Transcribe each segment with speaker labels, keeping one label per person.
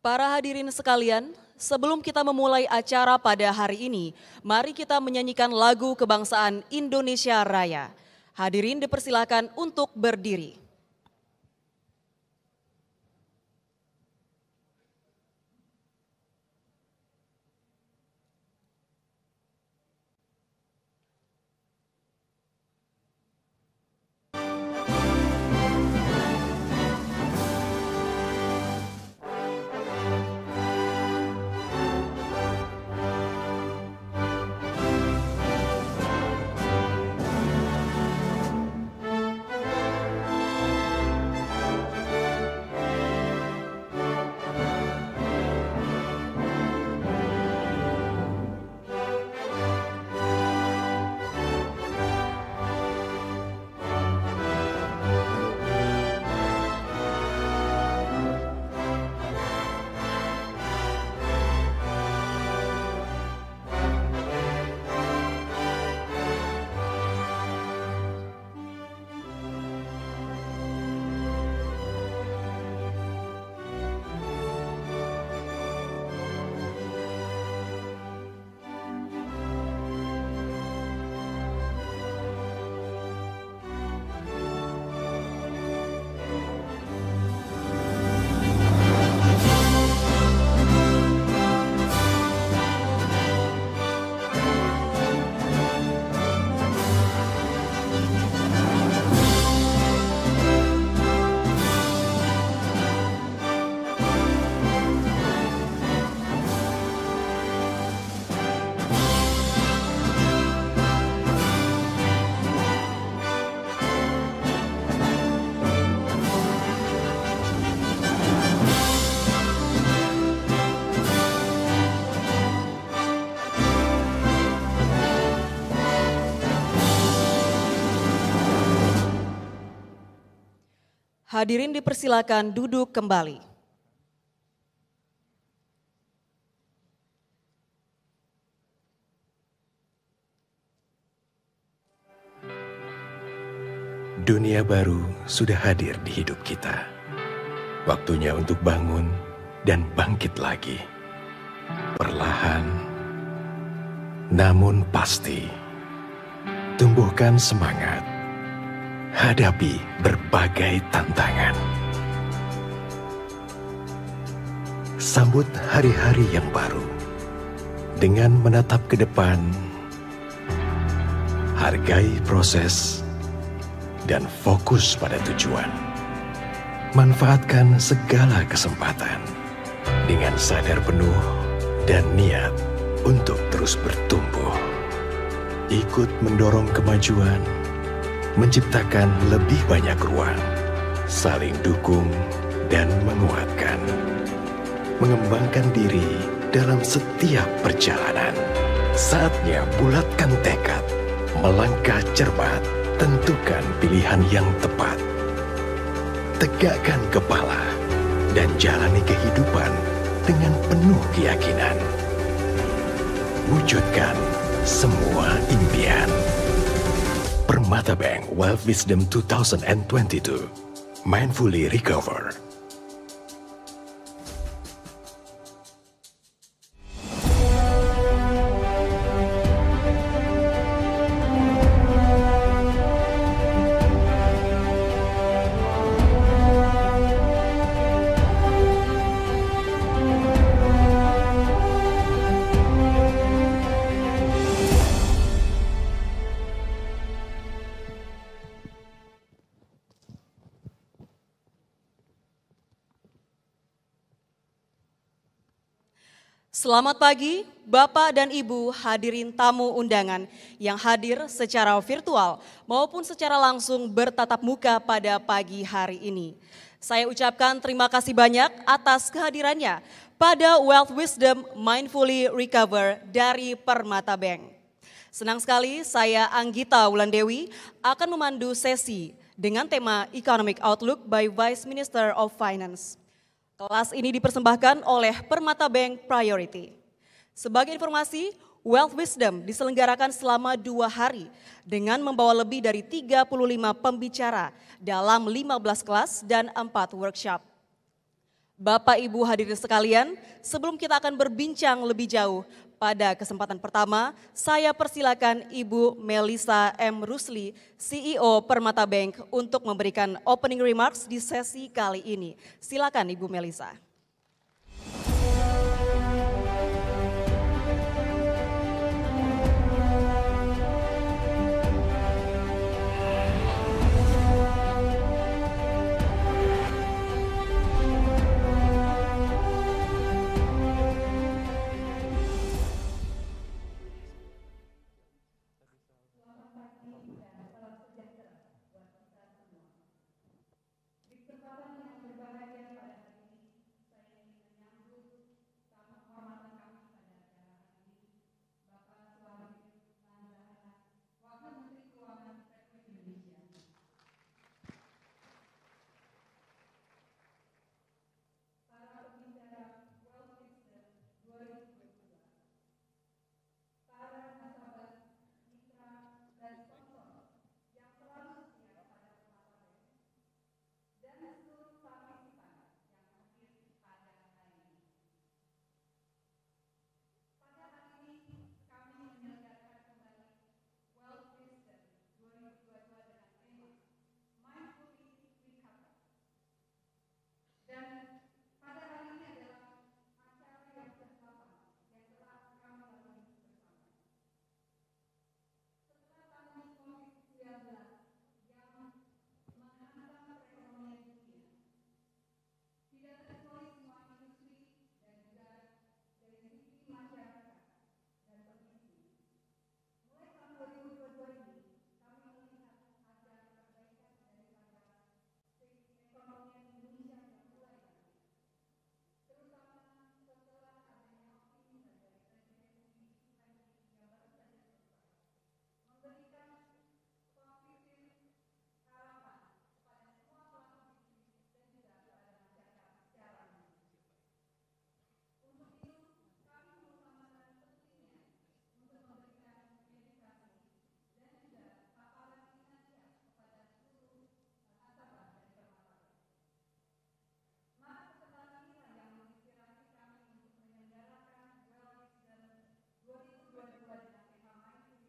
Speaker 1: Para hadirin sekalian, sebelum kita memulai acara pada hari ini, mari kita menyanyikan lagu kebangsaan Indonesia Raya. Hadirin dipersilakan untuk berdiri. Hadirin dipersilakan duduk kembali.
Speaker 2: Dunia baru sudah hadir di hidup kita. Waktunya untuk bangun dan bangkit lagi. Perlahan, namun pasti. Tumbuhkan semangat. Hadapi berbagai tantangan. Sambut hari-hari yang baru dengan menatap ke depan. Hargai proses dan fokus pada tujuan. Manfaatkan segala kesempatan dengan sadar penuh dan niat untuk terus bertumbuh. Ikut mendorong kemajuan, menciptakan lebih banyak ruang, saling dukung dan menguatkan, mengembangkan diri dalam setiap perjalanan. Saatnya bulatkan tekad, melangkah cermat, tentukan pilihan yang tepat. Tegakkan kepala dan jalani kehidupan dengan penuh keyakinan. Wujudkan semua impian. Permata Bank Wealth Wisdom 2022. Mindfully Recover.
Speaker 1: Selamat pagi, Bapak dan Ibu hadirin tamu undangan yang hadir secara virtual maupun secara langsung bertatap muka pada pagi hari ini. Saya ucapkan terima kasih banyak atas kehadirannya pada Wealth Wisdom Mindfully Recover dari Permata Bank. Senang sekali saya Anggita Wulandewi akan memandu sesi dengan tema Economic Outlook by Vice Minister of Finance. Kelas ini dipersembahkan oleh Permata Bank Priority. Sebagai informasi, Wealth Wisdom diselenggarakan selama 2 hari dengan membawa lebih dari 35 pembicara dalam 15 kelas dan 4 workshop. Bapak Ibu hadirin sekalian, sebelum kita akan berbincang lebih jauh, pada kesempatan pertama, saya persilakan Ibu Melisa M. Rusli, CEO Permata Bank, untuk memberikan opening remarks di sesi kali ini. Silakan Ibu Melisa.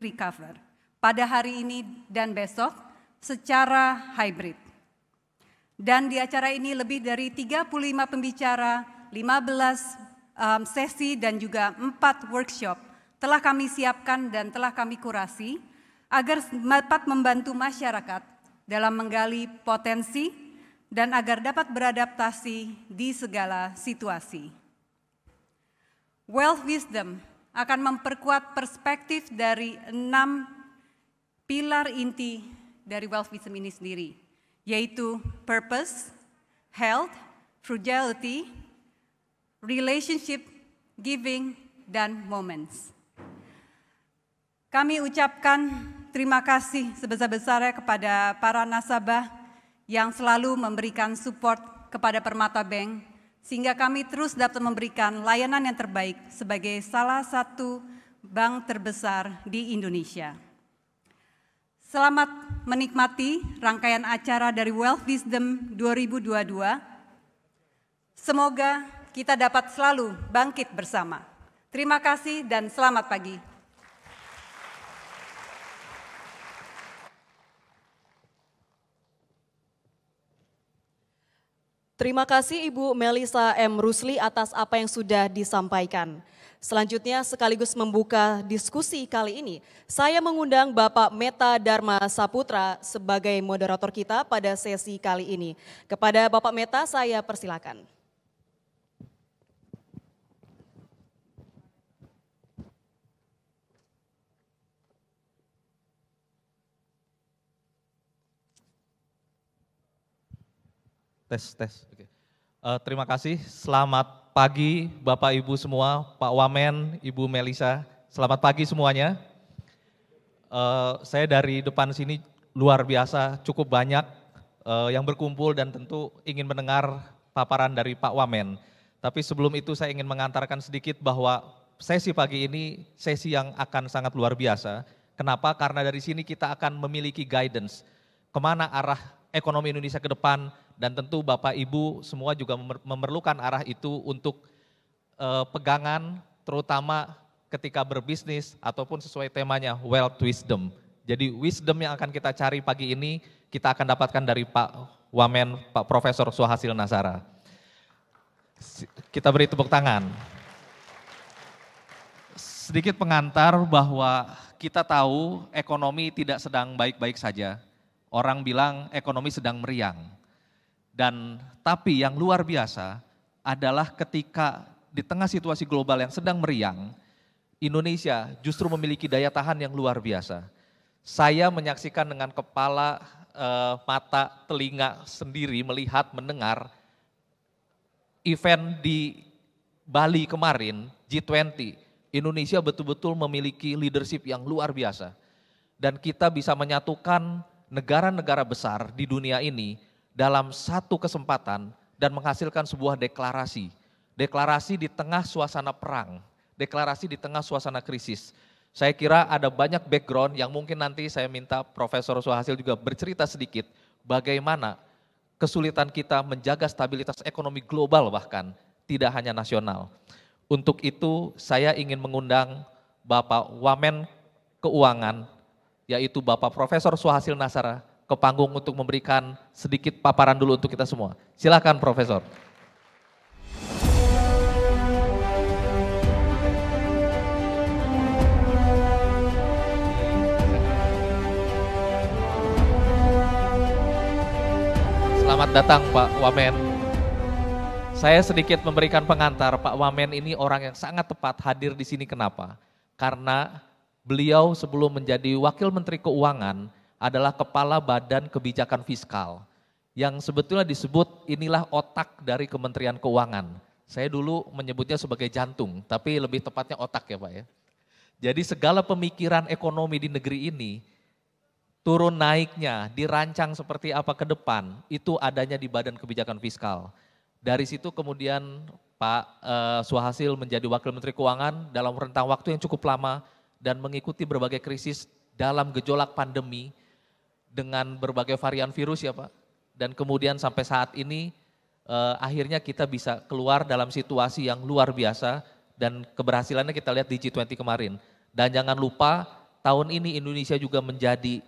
Speaker 3: Recover pada hari ini dan besok secara hybrid. Dan di acara ini lebih dari 35 pembicara, 15 sesi dan juga 4 workshop telah kami siapkan dan telah kami kurasi agar dapat membantu masyarakat dalam menggali potensi dan agar dapat beradaptasi di segala situasi. Wealth Wisdom akan memperkuat perspektif dari 6 pilar inti dari Wealth Wisdom ini sendiri, yaitu purpose, health, frugality, relationship, giving, dan moments. Kami ucapkan terima kasih sebesar-besarnya kepada para nasabah yang selalu memberikan support kepada Permata Bank, sehingga kami terus dapat memberikan layanan yang terbaik sebagai salah satu bank terbesar di Indonesia. Selamat menikmati rangkaian acara dari Wealth Wisdom 2022. Semoga kita dapat selalu bangkit bersama. Terima kasih dan selamat pagi.
Speaker 1: Terima kasih Ibu Melisa M. Rusli atas apa yang sudah disampaikan. Selanjutnya sekaligus membuka diskusi kali ini, saya mengundang Bapak Meta Dharma Saputra sebagai moderator kita pada sesi kali ini. Kepada Bapak Meta saya persilakan.
Speaker 4: Tes. Oke. Terima kasih, selamat pagi Bapak Ibu semua, Pak Wamen, Ibu Melisa, selamat pagi semuanya. Saya dari depan sini luar biasa, cukup banyak yang berkumpul dan tentu ingin mendengar paparan dari Pak Wamen. Tapi sebelum itu saya ingin mengantarkan sedikit bahwa sesi pagi ini sesi yang akan sangat luar biasa. Kenapa? Karena dari sini kita akan memiliki guidance, kemana arah ekonomi Indonesia ke depan, dan tentu Bapak Ibu semua juga memerlukan arah itu untuk pegangan, terutama ketika berbisnis ataupun sesuai temanya wealth wisdom. Jadi wisdom yang akan kita cari pagi ini kita akan dapatkan dari Pak Wamen, Pak Profesor Suhasil Nazara. Kita beri tepuk tangan. Sedikit pengantar bahwa kita tahu ekonomi tidak sedang baik-baik saja. Orang bilang ekonomi sedang meriang. Tapi yang luar biasa adalah ketika di tengah situasi global yang sedang meriang, Indonesia justru memiliki daya tahan yang luar biasa. Saya menyaksikan dengan kepala, mata, telinga sendiri, melihat, mendengar event di Bali kemarin, G20, Indonesia betul-betul memiliki leadership yang luar biasa. Dan kita bisa menyatukan negara-negara besar di dunia ini dalam satu kesempatan dan menghasilkan sebuah deklarasi. Deklarasi di tengah suasana perang, deklarasi di tengah suasana krisis. Saya kira ada banyak background yang mungkin nanti saya minta Profesor Suhasil juga bercerita sedikit bagaimana kesulitan kita menjaga stabilitas ekonomi global bahkan, tidak hanya nasional. Untuk itu saya ingin mengundang Bapak Wamen Keuangan, yaitu Bapak Profesor Suhasil Nazara ke panggung untuk memberikan sedikit paparan dulu untuk kita semua. Silakan Profesor. Selamat datang Pak Wamen. Saya sedikit memberikan pengantar, Pak Wamen ini orang yang sangat tepat hadir di sini. Kenapa? Karena beliau sebelum menjadi Wakil Menteri Keuangan adalah Kepala Badan Kebijakan Fiskal, yang sebetulnya disebut inilah otak dari Kementerian Keuangan. Saya dulu menyebutnya sebagai jantung, tapi lebih tepatnya otak ya Pak ya. Jadi segala pemikiran ekonomi di negeri ini, turun naiknya, dirancang seperti apa ke depan, itu adanya di Badan Kebijakan Fiskal. Dari situ kemudian Pak Suhasil menjadi Wakil Menteri Keuangan dalam rentang waktu yang cukup lama dan mengikuti berbagai krisis dalam gejolak pandemi dengan berbagai varian virus ya Pak. Dan kemudian sampai saat ini akhirnya kita bisa keluar dalam situasi yang luar biasa dan keberhasilannya kita lihat di G20 kemarin. Dan jangan lupa tahun ini Indonesia juga menjadi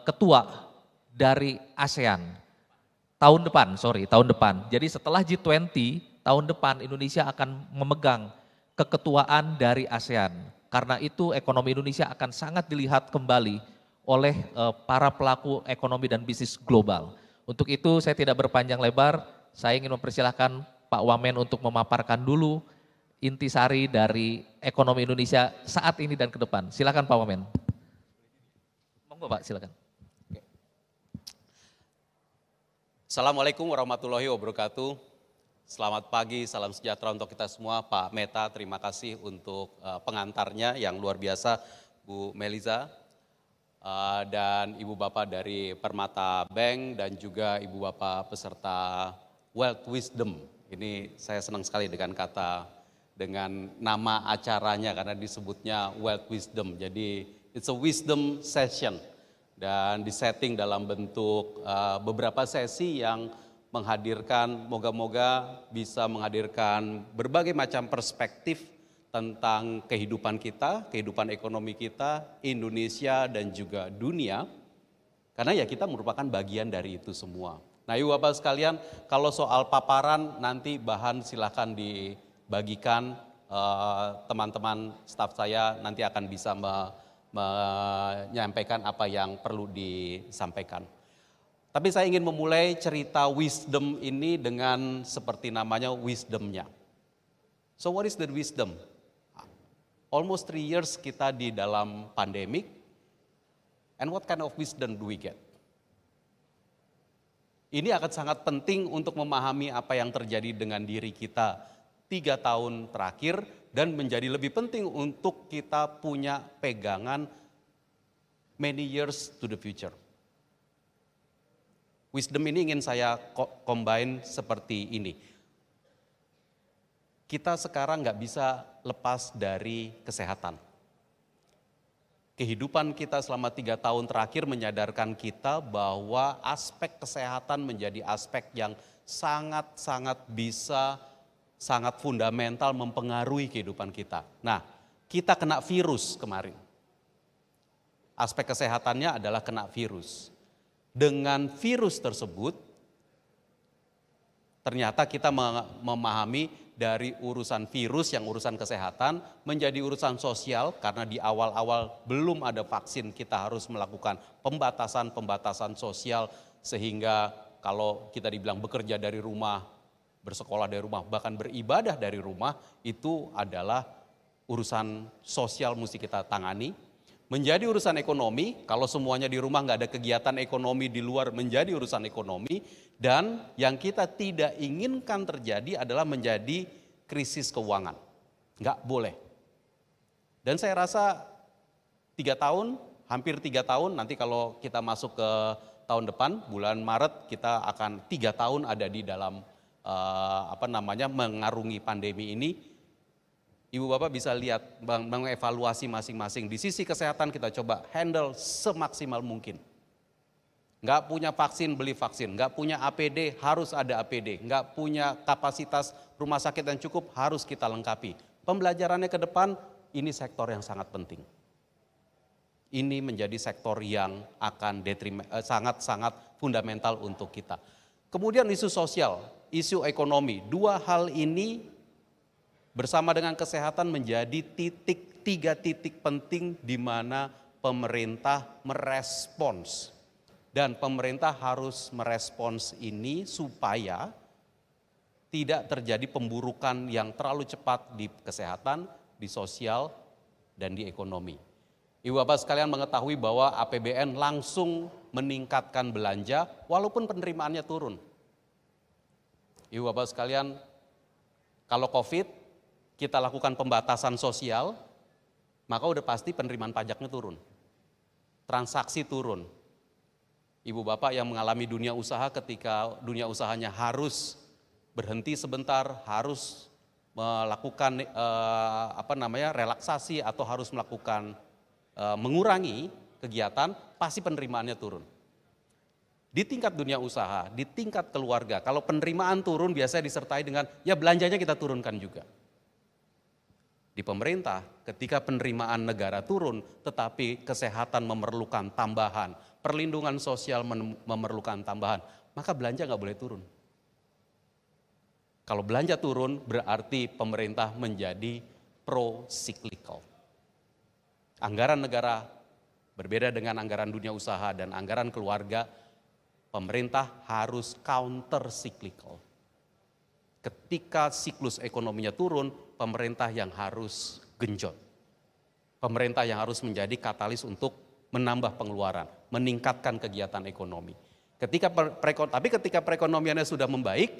Speaker 4: ketua dari ASEAN tahun depan. Jadi setelah G20 tahun depan Indonesia akan memegang keketuaan dari ASEAN. Karena itu ekonomi Indonesia akan sangat dilihat kembali oleh para pelaku ekonomi dan bisnis global. Untuk itu saya tidak berpanjang lebar, saya ingin mempersilahkan Pak Wamen untuk memaparkan dulu intisari dari ekonomi Indonesia saat ini dan ke depan. Silakan Pak Wamen. Pak, silakan.
Speaker 5: Assalamualaikum warahmatullahi wabarakatuh. Selamat pagi, salam sejahtera untuk kita semua. Pak Meta, terima kasih untuk pengantarnya yang luar biasa, Bu Meliza, dan Ibu Bapak dari Permata Bank, dan juga Ibu Bapak peserta Wealth Wisdom. Ini saya senang sekali dengan nama acaranya karena disebutnya Wealth Wisdom. Jadi it's a wisdom session dan disetting dalam bentuk beberapa sesi yang menghadirkan, moga-moga bisa menghadirkan berbagai macam perspektif tentang kehidupan kita, kehidupan ekonomi kita, Indonesia dan juga dunia. Karena ya kita merupakan bagian dari itu semua. Nah Ibu Bapak sekalian, kalau soal paparan nanti bahan silahkan dibagikan, teman-teman staf saya nanti akan bisa menyampaikan apa yang perlu disampaikan. Tapi saya ingin memulai cerita wisdom ini dengan seperti namanya wisdomnya. So what is the wisdom? Almost 3 years kita di dalam pandemic, and what kind of wisdom do we get? Ini akan sangat penting untuk memahami apa yang terjadi dengan diri kita 3 tahun terakhir, dan menjadi lebih penting untuk kita punya pegangan many years to the future. Wisdom ini ingin saya combine seperti ini. Kita sekarang nggak bisa lepas dari kesehatan. Kehidupan kita selama 3 tahun terakhir menyadarkan kita bahwa aspek kesehatan menjadi aspek yang sangat-sangat bisa, sangat fundamental mempengaruhi kehidupan kita. Nah, kita kena virus kemarin. Aspek kesehatannya adalah kena virus. Dengan virus tersebut, ternyata kita memahami dari urusan virus yang urusan kesehatan menjadi urusan sosial karena di awal-awal belum ada vaksin, kita harus melakukan pembatasan sosial sehingga kalau kita dibilang bekerja dari rumah, bersekolah dari rumah, bahkan beribadah dari rumah itu adalah urusan sosial mesti kita tangani. Menjadi urusan ekonomi, kalau semuanya di rumah nggak ada kegiatan ekonomi di luar menjadi urusan ekonomi. Dan yang kita tidak inginkan terjadi adalah menjadi krisis keuangan. Nggak boleh. Dan saya rasa 3 tahun, hampir 3 tahun, nanti kalau kita masuk ke tahun depan, bulan Maret kita akan 3 tahun ada di dalam mengarungi pandemi ini. Ibu Bapak bisa lihat, mengevaluasi masing-masing. Di sisi kesehatan kita coba handle semaksimal mungkin. Nggak punya vaksin, beli vaksin. Nggak punya APD, harus ada APD. Nggak punya kapasitas rumah sakit yang cukup, harus kita lengkapi. Pembelajarannya ke depan, ini sektor yang sangat penting. Ini menjadi sektor yang akan sangat-sangat fundamental untuk kita. Kemudian isu sosial, isu ekonomi. 2 hal ini bersama dengan kesehatan menjadi 3 titik penting di mana pemerintah merespons. Dan pemerintah harus merespons ini supaya tidak terjadi pemburukan yang terlalu cepat di kesehatan, di sosial, dan di ekonomi. Ibu Bapak sekalian mengetahui bahwa APBN langsung meningkatkan belanja walaupun penerimaannya turun. Ibu Bapak sekalian, kalau COVID kita lakukan pembatasan sosial, maka udah pasti penerimaan pajaknya turun. Transaksi turun. Ibu Bapak yang mengalami dunia usaha ketika dunia usahanya harus berhenti sebentar, harus melakukan relaksasi atau harus melakukan mengurangi kegiatan, pasti penerimaannya turun. Di tingkat dunia usaha, di tingkat keluarga, kalau penerimaan turun biasanya disertai dengan ya belanjanya kita turunkan juga. Di pemerintah, ketika penerimaan negara turun, tetapi kesehatan memerlukan tambahan, perlindungan sosial memerlukan tambahan, maka belanja nggak boleh turun. Kalau belanja turun, berarti pemerintah menjadi pro-cyclical. Anggaran negara berbeda dengan anggaran dunia usaha dan anggaran keluarga, pemerintah harus counter-cyclical. Ketika siklus ekonominya turun, pemerintah yang harus genjot. Pemerintah yang harus menjadi katalis untuk menambah pengeluaran, meningkatkan kegiatan ekonomi. Tapi ketika perekonomiannya sudah membaik,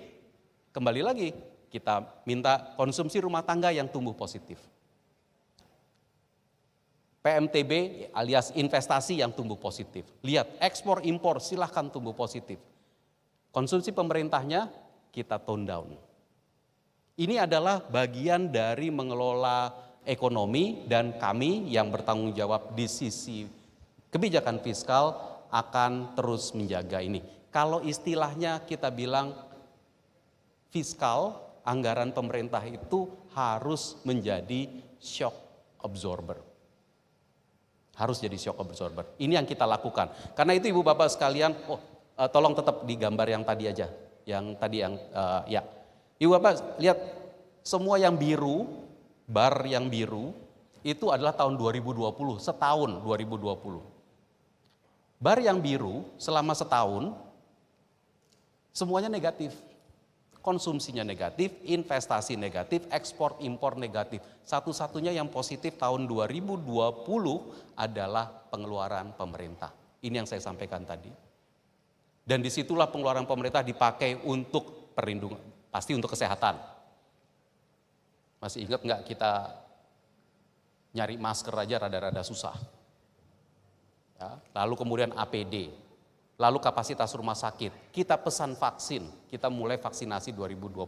Speaker 5: kembali lagi kita minta konsumsi rumah tangga yang tumbuh positif. PMTB alias investasi yang tumbuh positif. Lihat ekspor impor silahkan tumbuh positif. Konsumsi pemerintahnya kita tone down. Ini adalah bagian dari mengelola ekonomi dan kami yang bertanggung jawab di sisi kebijakan fiskal akan terus menjaga ini. Kalau istilahnya kita bilang fiskal, anggaran pemerintah itu harus menjadi shock absorber. Harus jadi shock absorber. Ini yang kita lakukan. Karena itu Ibu Bapak sekalian, tolong tetap di gambar yang tadi aja. Ibu Bapak lihat semua yang biru, bar yang biru itu adalah tahun 2020, setahun 2020. Bar yang biru selama setahun semuanya negatif. Konsumsinya negatif, investasi negatif, ekspor impor negatif. Satu-satunya yang positif tahun 2020 adalah pengeluaran pemerintah. Ini yang saya sampaikan tadi. Dan disitulah pengeluaran pemerintah dipakai untuk perlindungan, pasti untuk kesehatan. Masih ingat nggak kita nyari masker aja rada-rada susah. Ya, lalu kemudian APD. Lalu kapasitas rumah sakit, kita pesan vaksin, kita mulai vaksinasi 2021,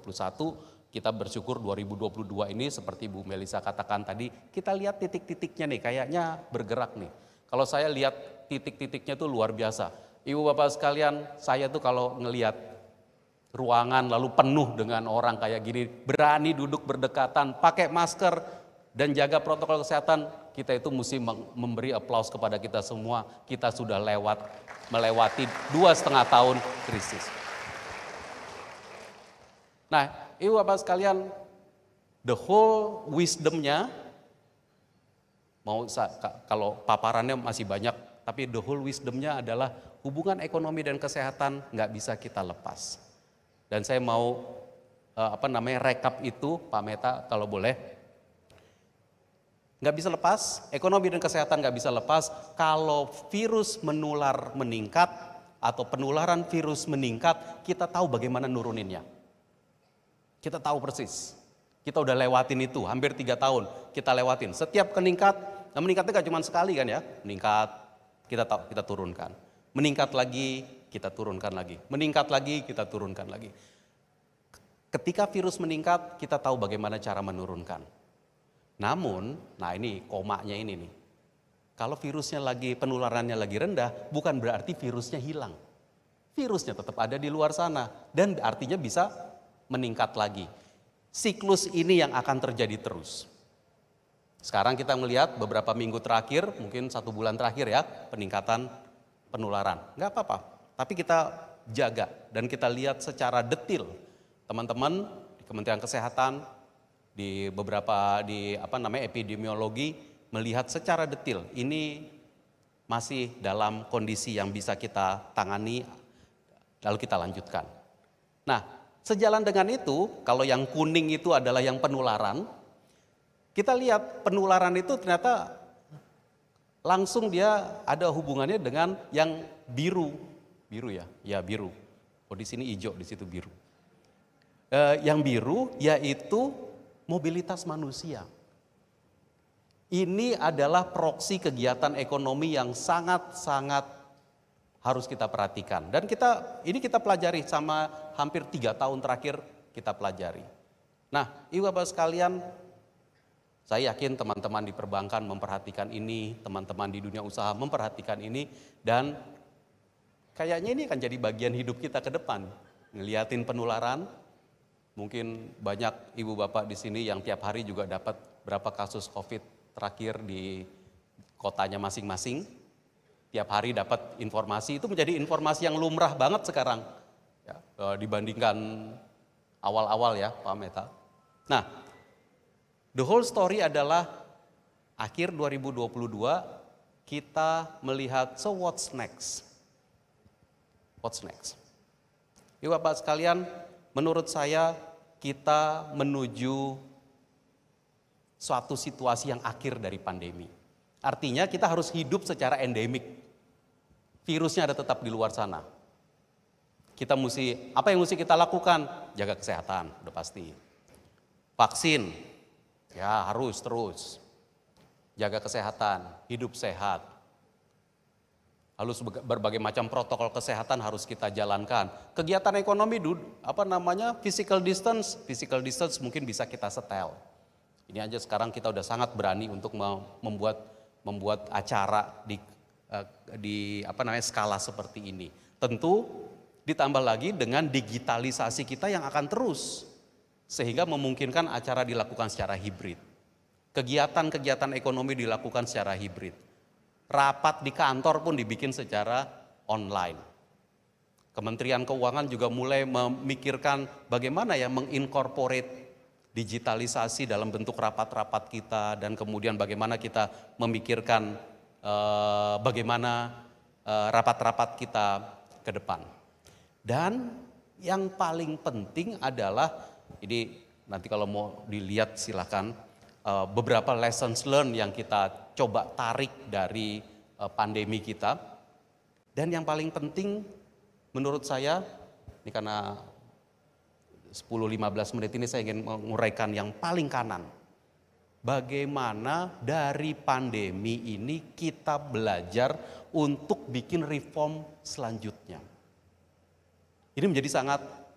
Speaker 5: kita bersyukur 2022 ini seperti Bu Melisa katakan tadi, kita lihat titik-titiknya nih, kayaknya bergerak nih. Kalau saya lihat titik-titiknya tuh luar biasa. Ibu Bapak sekalian, saya tuh kalau ngelihat ruangan lalu penuh dengan orang kayak gini, berani duduk berdekatan, pakai masker, dan jaga protokol kesehatan, kita itu mesti memberi aplaus kepada kita semua. Kita sudah melewati 2,5 tahun krisis. Nah, Ibu Bapak sekalian, the whole wisdom-nya, kalau paparannya masih banyak, tapi the whole wisdom-nya adalah hubungan ekonomi dan kesehatan nggak bisa kita lepas. Dan saya mau rekap itu, Pak Meta kalau boleh. Nggak bisa lepas, ekonomi dan kesehatan nggak bisa lepas kalau virus menular meningkat atau penularan virus meningkat, kita tahu bagaimana nuruninnya. Kita tahu persis, kita udah lewatin itu, hampir 3 tahun kita lewatin. Setiap meningkatnya nggak cuma sekali kan ya, meningkat, kita turunkan. Meningkat lagi, kita turunkan lagi. Meningkat lagi, kita turunkan lagi. Ketika virus meningkat, kita tahu bagaimana cara menurunkan. Namun, nah ini komanya ini nih. Kalau virusnya penularannya lagi rendah, bukan berarti virusnya hilang. Virusnya tetap ada di luar sana dan artinya bisa meningkat lagi. Siklus ini yang akan terjadi terus. Sekarang kita melihat beberapa minggu terakhir, mungkin 1 bulan terakhir ya, peningkatan penularan. Enggak apa-apa, tapi kita jaga dan kita lihat secara detail. Teman-teman di Kementerian Kesehatan, di epidemiologi melihat secara detail ini masih dalam kondisi yang bisa kita tangani lalu kita lanjutkan. Nah, sejalan dengan itu, kalau yang kuning itu adalah yang penularan, kita lihat penularan itu ternyata langsung dia ada hubungannya dengan yang biru ya biru. Oh di sini hijau, di situ biru. Yang biru yaitu mobilitas manusia. Ini adalah proksi kegiatan ekonomi yang sangat-sangat harus kita perhatikan. Dan ini kita pelajari sama hampir 3 tahun terakhir kita pelajari. Nah, Ibu Bapak sekalian, saya yakin teman-teman di perbankan memperhatikan ini, teman-teman di dunia usaha memperhatikan ini, dan kayaknya ini akan jadi bagian hidup kita ke depan. Ngeliatin penularan. Mungkin banyak ibu bapak di sini yang tiap hari juga dapat berapa kasus COVID terakhir di kotanya masing-masing. Tiap hari dapat informasi, itu menjadi informasi yang lumrah banget sekarang. Ya, dibandingkan awal-awal ya Pak Meta. Nah, the whole story adalah akhir 2022 kita melihat so what's next? What's next? Ibu bapak sekalian, menurut saya kita menuju suatu situasi yang akhir dari pandemi. Artinya kita harus hidup secara endemik. Virusnya ada tetap di luar sana. Apa yang mesti kita lakukan? Jaga kesehatan, udah pasti. Vaksin, ya harus terus. Jaga kesehatan, hidup sehat. Lalu berbagai macam protokol kesehatan harus kita jalankan. Kegiatan ekonomi, physical distance mungkin bisa kita setel. Ini aja sekarang kita udah sangat berani untuk membuat acara di skala seperti ini. Tentu ditambah lagi dengan digitalisasi kita yang akan terus, sehingga memungkinkan acara dilakukan secara hibrid. Kegiatan-kegiatan ekonomi dilakukan secara hibrid. Rapat di kantor pun dibikin secara online. Kementerian Keuangan juga mulai memikirkan bagaimana ya mengincorporate digitalisasi dalam bentuk rapat-rapat kita, dan kemudian bagaimana kita memikirkan bagaimana rapat-rapat kita ke depan. Dan yang paling penting adalah, ini nanti kalau mau dilihat silakan, beberapa lessons learned yang kita coba tarik dari pandemi kita. Dan yang paling penting menurut saya, ini karena 10-15 menit ini saya ingin menguraikan yang paling kanan. bagaimana dari pandemi ini kita belajar untuk bikin reform selanjutnya. Ini menjadi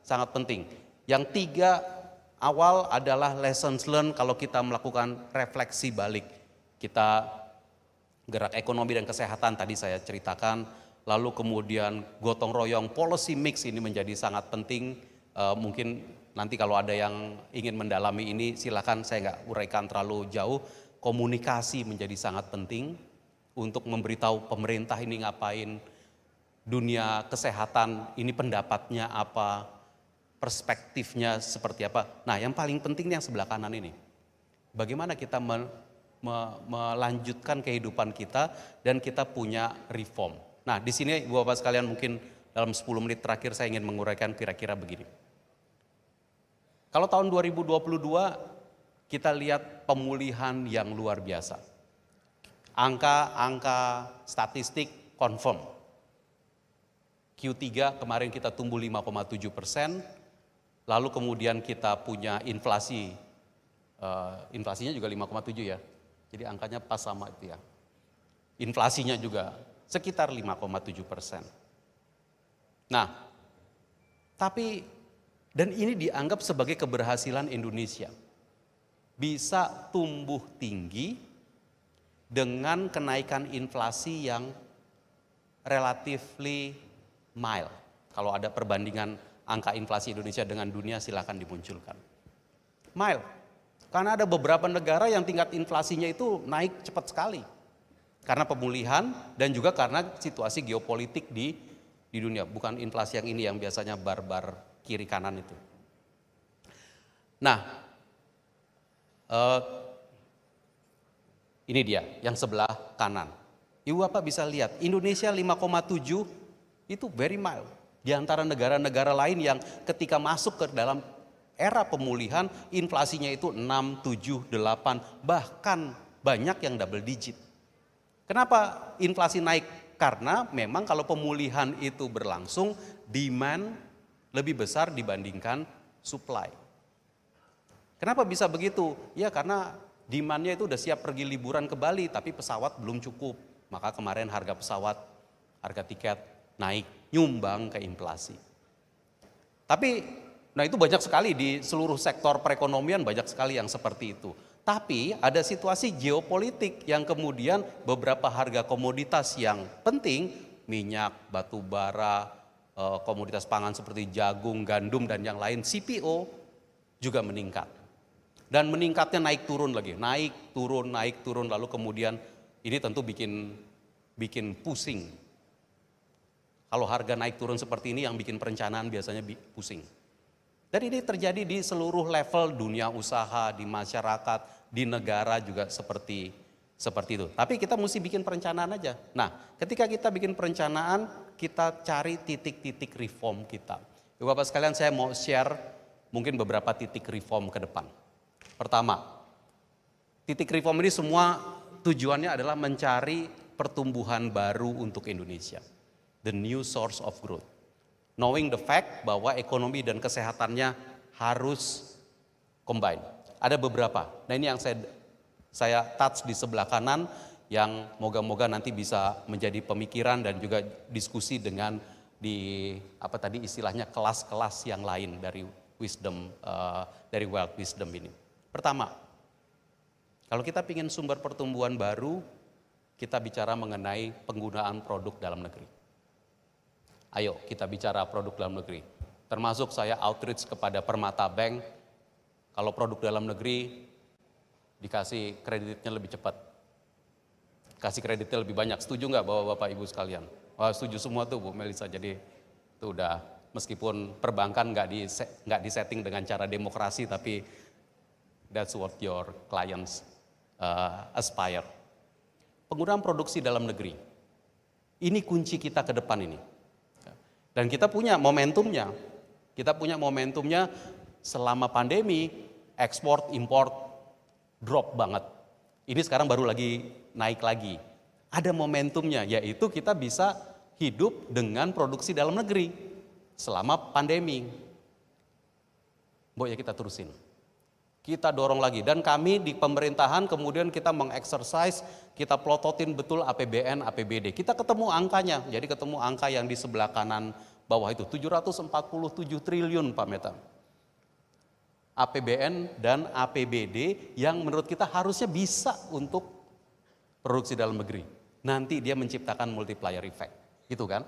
Speaker 5: sangat penting. Yang 3 awal adalah lessons learned kalau kita melakukan refleksi balik. Kita gerak ekonomi dan kesehatan tadi saya ceritakan, lalu kemudian gotong royong policy mix ini menjadi sangat penting. Mungkin nanti kalau ada yang ingin mendalami ini silakan, saya nggak uraikan terlalu jauh. Komunikasi menjadi sangat penting untuk memberitahu pemerintah ini ngapain, dunia kesehatan ini pendapatnya apa, perspektifnya seperti apa. Nah yang paling penting yang sebelah kanan ini, bagaimana kita melanjutkan kehidupan kita dan kita punya reform. Nah di sini Ibu Bapak sekalian mungkin dalam 10 menit terakhir saya ingin menguraikan kira-kira begini. Kalau tahun 2022 kita lihat pemulihan yang luar biasa. Angka statistik confirm. Q3 kemarin kita tumbuh 5,7%, lalu kemudian kita punya inflasi, inflasinya juga 5,7 ya. Jadi angkanya pas sama itu ya. Inflasinya juga sekitar 5,7%. Nah, tapi dan ini dianggap sebagai keberhasilan Indonesia. Bisa tumbuh tinggi dengan kenaikan inflasi yang relatively mild. Kalau ada perbandingan angka inflasi Indonesia dengan dunia silakan dimunculkan. Mild. Karena ada beberapa negara yang tingkat inflasinya itu naik cepat sekali. Karena pemulihan dan juga karena situasi geopolitik di dunia. Bukan inflasi yang ini yang biasanya barbar kiri kanan itu. Nah, ini dia yang sebelah kanan. Ibu Bapak bisa lihat Indonesia 5,7 itu very mild. Di antara negara-negara lain yang ketika masuk ke dalam era pemulihan inflasinya itu 6, 7, 8 bahkan banyak yang double digit. Kenapa inflasi naik? Karena memang kalau pemulihan itu berlangsung demand lebih besar dibandingkan supply. Kenapa bisa begitu? Ya karena demandnya itu udah siap pergi liburan ke Bali tapi pesawat belum cukup. Maka kemarin harga pesawat, harga tiket naik, nyumbang ke inflasi. Tapi nah itu banyak sekali di seluruh sektor perekonomian banyak sekali yang seperti itu. Tapi ada situasi geopolitik yang kemudian beberapa harga komoditas yang penting, minyak, batu bara, komoditas pangan seperti jagung, gandum dan yang lain, CPO juga meningkat. Dan meningkatnya naik turun lagi, naik turun lalu kemudian ini tentu bikin pusing. Kalau harga naik turun seperti ini yang bikin perencanaan biasanya pusing. Dan ini terjadi di seluruh level dunia usaha, di masyarakat, di negara juga seperti itu. Tapi kita mesti bikin perencanaan aja. Nah, ketika kita bikin perencanaan, kita cari titik-titik reform kita. Bapak sekalian, saya mau share mungkin beberapa titik reform ke depan. Pertama, titik reform ini semua tujuannya adalah mencari pertumbuhan baru untuk Indonesia. The new source of growth. Knowing the fact bahwa ekonomi dan kesehatannya harus combine. Ada beberapa. Nah ini yang saya touch di sebelah kanan yang moga-moga nanti bisa menjadi pemikiran dan juga diskusi dengan di istilahnya kelas-kelas yang lain dari wisdom, dari wealth wisdom ini. Pertama, kalau kita ingin sumber pertumbuhan baru, kita bicara mengenai penggunaan produk dalam negeri. Ayo kita bicara produk dalam negeri. Termasuk saya outreach kepada Permata Bank, kalau produk dalam negeri dikasih kreditnya lebih cepat. Kasih kreditnya lebih banyak. Setuju nggak Bapak Ibu sekalian? Oh, setuju semua tuh Bu Melisa. Jadi itu udah meskipun perbankan nggak disetting dengan cara demokrasi, tapi that's what your clients aspire. Penggunaan produksi dalam negeri. Ini kunci kita ke depan ini. Dan kita punya momentumnya. Kita punya momentumnya selama pandemi, ekspor, import drop banget. Ini sekarang baru lagi naik lagi. Ada momentumnya, yaitu kita bisa hidup dengan produksi dalam negeri selama pandemi. Mbok ya kita terusin. Kita dorong lagi, dan kami di pemerintahan kemudian kita mengeksersis, kita plototin betul APBN, APBD. Kita ketemu angkanya, jadi ketemu angka yang di sebelah kanan bawah itu 747 triliun Pak Meta. APBN dan APBD yang menurut kita harusnya bisa untuk produksi dalam negeri. Nanti dia menciptakan multiplier effect, gitu kan?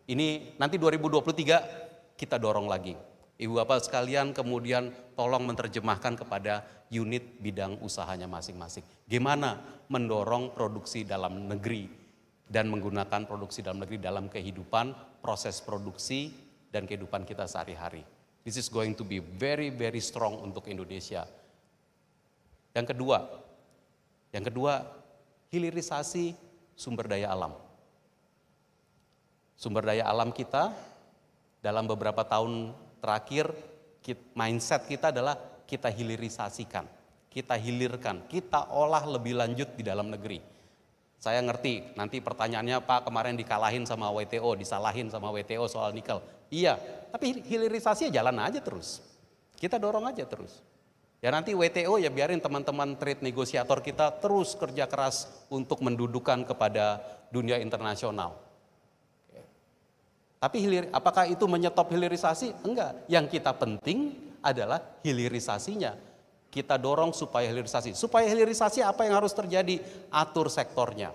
Speaker 5: Ini nanti 2023 kita dorong lagi. Ibu Bapak sekalian kemudian tolong menerjemahkan kepada unit bidang usahanya masing-masing. Gimana mendorong produksi dalam negeri dan menggunakan produksi dalam negeri dalam kehidupan, proses produksi dan kehidupan kita sehari-hari. This is going to be very very strong untuk Indonesia. Yang kedua, hilirisasi sumber daya alam. Sumber daya alam kita dalam beberapa tahun terakhir, mindset kita adalah kita hilirisasikan, kita hilirkan, kita olah lebih lanjut di dalam negeri. Saya ngerti, nanti pertanyaannya Pak kemarin dikalahin sama WTO, disalahin sama WTO soal nikel. Iya, tapi hilirisasinya jalan aja terus. Kita dorong aja terus. Ya nanti WTO ya biarin teman-teman trade negosiator kita terus kerja keras untuk mendudukan kepada dunia internasional. Tapi apakah itu menyetop hilirisasi? Enggak. Yang kita penting adalah hilirisasinya. Kita dorong supaya hilirisasi. Supaya hilirisasi apa yang harus terjadi? Atur sektornya.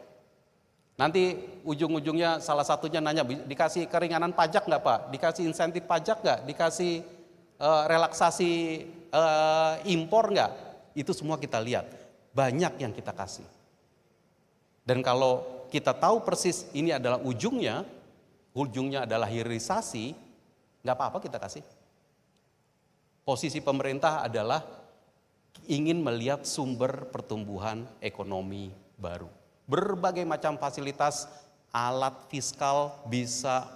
Speaker 5: Nanti ujung-ujungnya salah satunya nanya, dikasih keringanan pajak enggak Pak? Dikasih insentif pajak enggak? Dikasih relaksasi impor enggak? Itu semua kita lihat. Banyak yang kita kasih. Dan kalau kita tahu persis ini adalah ujungnya adalah hilirisasi, nggak apa-apa kita kasih. Posisi pemerintah adalah ingin melihat sumber pertumbuhan ekonomi baru. Berbagai macam fasilitas, alat fiskal bisa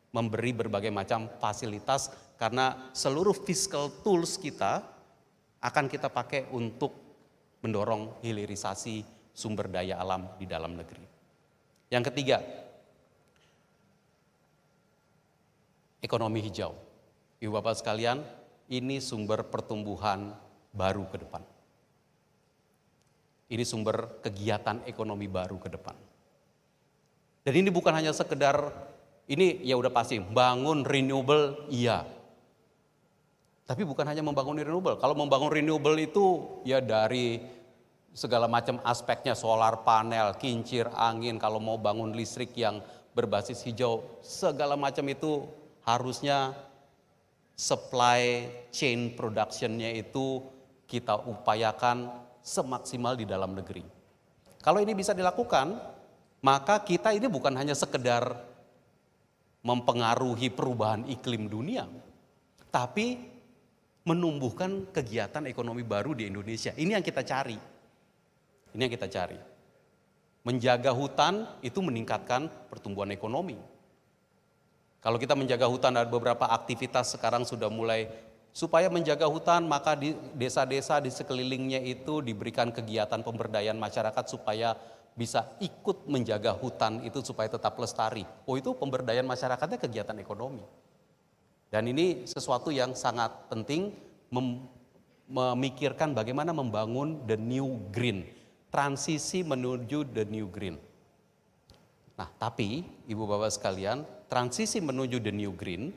Speaker 5: memberi berbagai macam fasilitas karena seluruh fiscal tools kita akan kita pakai untuk mendorong hilirisasi sumber daya alam di dalam negeri. Yang ketiga, ekonomi hijau. Ibu Bapak sekalian, ini sumber pertumbuhan baru ke depan. Ini sumber kegiatan ekonomi baru ke depan. Dan ini bukan hanya sekedar, ini ya udah pasti, bangun renewable, iya. Tapi bukan hanya membangun renewable. Kalau membangun renewable itu ya dari segala macam aspeknya, solar panel, kincir angin, kalau mau bangun listrik yang berbasis hijau, segala macam itu harusnya supply chain production-nya itu kita upayakan semaksimal di dalam negeri. Kalau ini bisa dilakukan, maka kita ini bukan hanya sekedar mempengaruhi perubahan iklim dunia, tapi menumbuhkan kegiatan ekonomi baru di Indonesia. Ini yang kita cari. Ini yang kita cari. Menjaga hutan itu meningkatkan pertumbuhan ekonomi. Kalau kita menjaga hutan, ada beberapa aktivitas sekarang sudah mulai, supaya menjaga hutan maka di desa-desa di sekelilingnya itu diberikan kegiatan pemberdayaan masyarakat supaya bisa ikut menjaga hutan itu supaya tetap lestari. Oh itu pemberdayaan masyarakatnya kegiatan ekonomi. Dan ini sesuatu yang sangat penting memikirkan bagaimana membangun the new green, transisi menuju the new green. Nah tapi Ibu Bapak sekalian, transisi menuju the new green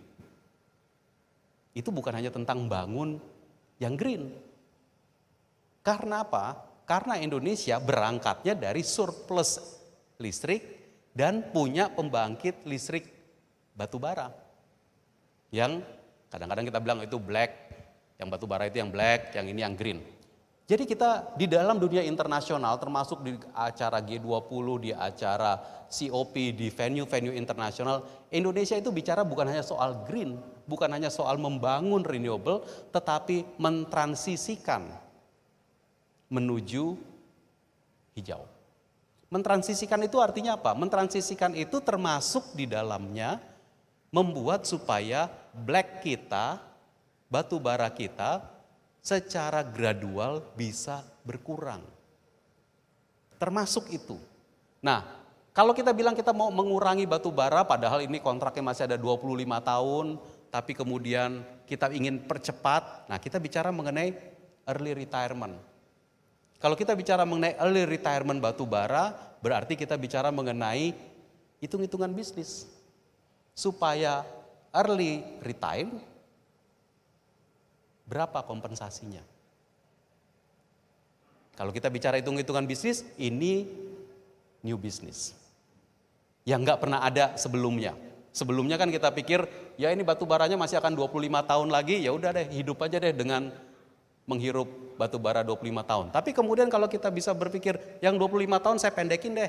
Speaker 5: itu bukan hanya tentang bangun yang green. Karena apa? Karena Indonesia berangkatnya dari surplus listrik dan punya pembangkit listrik batu bara. Yang kadang-kadang kita bilang itu black, yang batu bara itu yang black, yang ini yang green. Jadi kita di dalam dunia internasional termasuk di acara G20, di acara COP, di venue-venue internasional, Indonesia itu bicara bukan hanya soal green, bukan hanya soal membangun renewable, tetapi mentransisikan menuju hijau. Mentransisikan itu artinya apa? Mentransisikan itu termasuk di dalamnya membuat supaya black kita, batu bara kita, secara gradual bisa berkurang. Termasuk itu. Nah, kalau kita bilang kita mau mengurangi batu bara, padahal ini kontraknya masih ada 25 tahun, tapi kemudian kita ingin percepat, nah kita bicara mengenai early retirement. Kalau kita bicara mengenai early retirement batu bara, berarti kita bicara mengenai hitung-hitungan bisnis. Supaya early retire, berapa kompensasinya? Kalau kita bicara hitung-hitungan bisnis, ini new business. Yang nggak pernah ada sebelumnya. Sebelumnya kan kita pikir, ya ini batu baranya masih akan 25 tahun lagi, ya udah deh hidup aja deh dengan menghirup batu bara 25 tahun. Tapi kemudian kalau kita bisa berpikir, yang 25 tahun saya pendekin deh.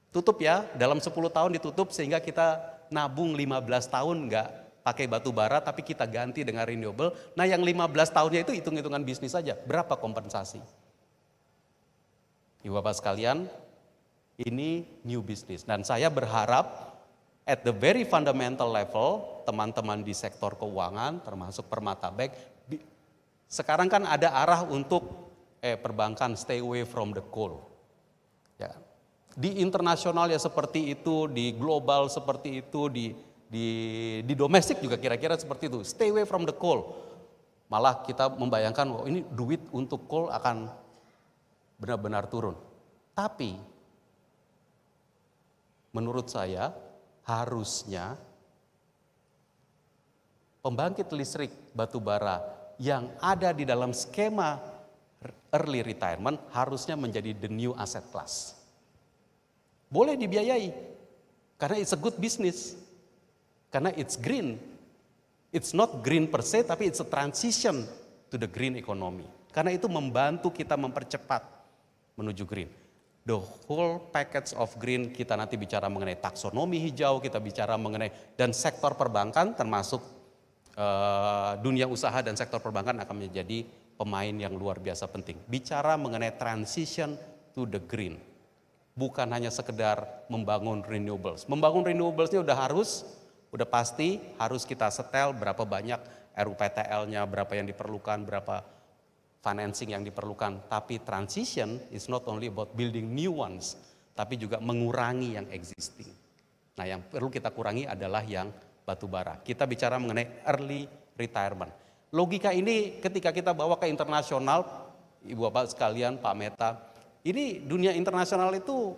Speaker 5: Tutup ya, dalam 10 tahun ditutup sehingga kita nabung 15 tahun nggak pakai batu bara tapi kita ganti dengan renewable. Nah yang 15 tahunnya itu hitung-hitungan bisnis saja, berapa kompensasi? Ibu Bapak sekalian, ini new business. Dan saya berharap at the very fundamental level, teman-teman di sektor keuangan, termasuk Permata Bank, sekarang kan ada arah untuk perbankan stay away from the coal. Ya. Di internasional ya seperti itu, di global seperti itu, di domestik juga kira-kira seperti itu. Stay away from the coal. Malah kita membayangkan, oh ini duit untuk coal akan benar-benar turun. Tapi menurut saya harusnya pembangkit listrik batu bara yang ada di dalam skema early retirement harusnya menjadi the new asset class. Boleh dibiayai karena it's a good business. Karena it's green. It's not green per se tapi it's a transition to the green economy. Karena itu membantu kita mempercepat menuju green. The whole package of green, kita nanti bicara mengenai taksonomi hijau, kita bicara mengenai dan sektor perbankan termasuk dunia usaha dan sektor perbankan akan menjadi pemain yang luar biasa penting. Bicara mengenai transition to the green. Bukan hanya sekedar membangun renewables. Membangun renewablesnya udah pasti harus kita setel berapa banyak RUPTL-nya, berapa yang diperlukan, berapa financing yang diperlukan, tapi transition is not only about building new ones, tapi juga mengurangi yang existing. Nah yang perlu kita kurangi adalah yang batu bara. Kita bicara mengenai early retirement. Logika ini ketika kita bawa ke internasional, Ibu Bapak sekalian, Pak Meta, ini dunia internasional itu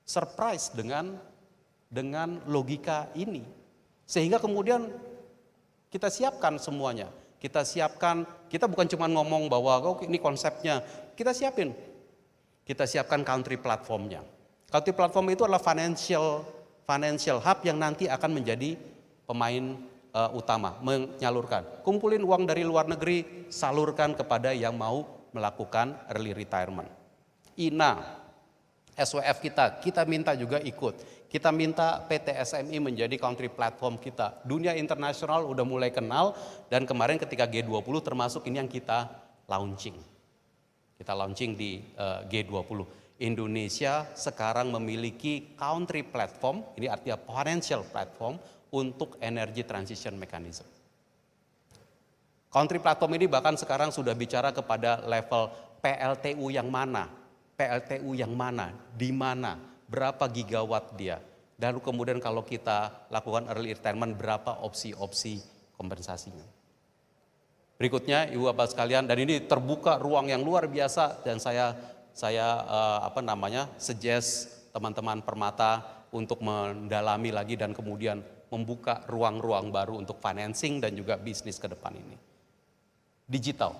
Speaker 5: surprise dengan logika ini. Sehingga kemudian kita siapkan semuanya. Kita siapkan, kita bukan cuma ngomong bahwa oh, ini konsepnya, kita siapkan country platformnya. Country platform itu adalah financial hub yang nanti akan menjadi pemain utama, menyalurkan. Kumpulin uang dari luar negeri, salurkan kepada yang mau melakukan early retirement. INA, SWF kita minta juga ikut. Kita minta PT SMI menjadi country platform kita. Dunia internasional udah mulai kenal dan kemarin ketika G20 termasuk ini yang kita launching. Kita launching di G20. Indonesia sekarang memiliki country platform, ini artinya financial platform untuk energy transition mechanism. Country platform ini bahkan sekarang sudah bicara kepada level PLTU yang mana, di mana, berapa gigawatt dia. Dan kemudian kalau kita lakukan early retirement, berapa opsi-opsi kompensasinya. Berikutnya Ibu Bapak sekalian, dan ini terbuka ruang yang luar biasa dan saya suggest teman-teman Permata untuk mendalami lagi dan kemudian membuka ruang-ruang baru untuk financing dan juga bisnis ke depan ini. Digital.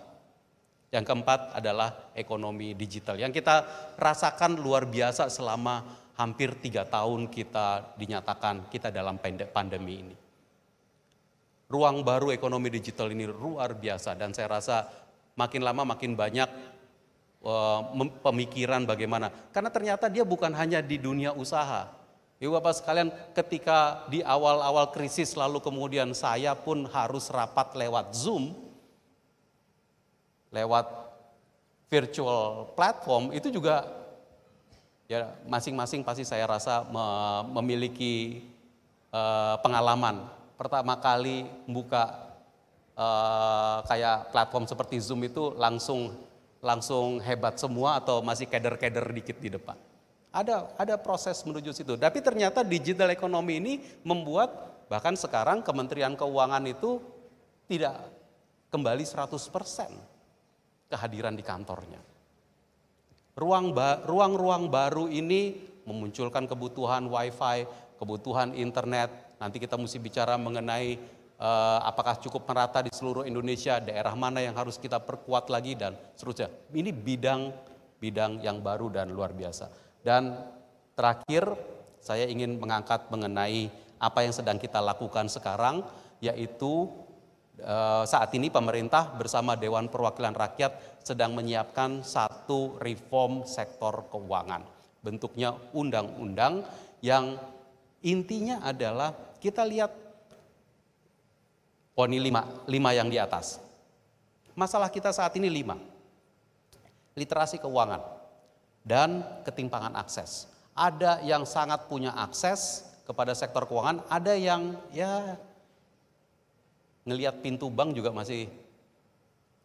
Speaker 5: Yang keempat adalah ekonomi digital yang kita rasakan luar biasa selama hampir 3 tahun kita dinyatakan kita dalam pandemi ini. Ruang baru ekonomi digital ini luar biasa dan saya rasa makin lama makin banyak pemikiran bagaimana. Karena ternyata dia bukan hanya di dunia usaha. Ibu Bapak sekalian, ketika di awal-awal krisis lalu kemudian saya pun harus rapat lewat Zoom, lewat virtual platform, itu juga ya masing-masing pasti saya rasa memiliki pengalaman. Pertama kali membuka kayak platform seperti Zoom itu langsung hebat semua atau masih keder-keder dikit di depan. Ada proses menuju situ. Tapi ternyata digital ekonomi ini membuat bahkan sekarang Kementerian Keuangan itu kembali 100% kehadiran di kantornya. Ruang-ruang baru ini memunculkan kebutuhan wifi, kebutuhan internet. Nanti kita mesti bicara mengenai apakah cukup merata di seluruh Indonesia, daerah mana yang harus kita perkuat lagi dan seterusnya. Ini bidang yang baru dan luar biasa. Dan terakhir saya ingin mengangkat mengenai apa yang sedang kita lakukan sekarang, yaitu saat ini pemerintah bersama Dewan Perwakilan Rakyat sedang menyiapkan satu reform sektor keuangan. Bentuknya undang-undang yang intinya adalah kita lihat ini 5 yang di atas. Masalah kita saat ini 5. Literasi keuangan dan ketimpangan akses. Ada yang sangat punya akses kepada sektor keuangan, ada yang ya ngelihat pintu bank juga masih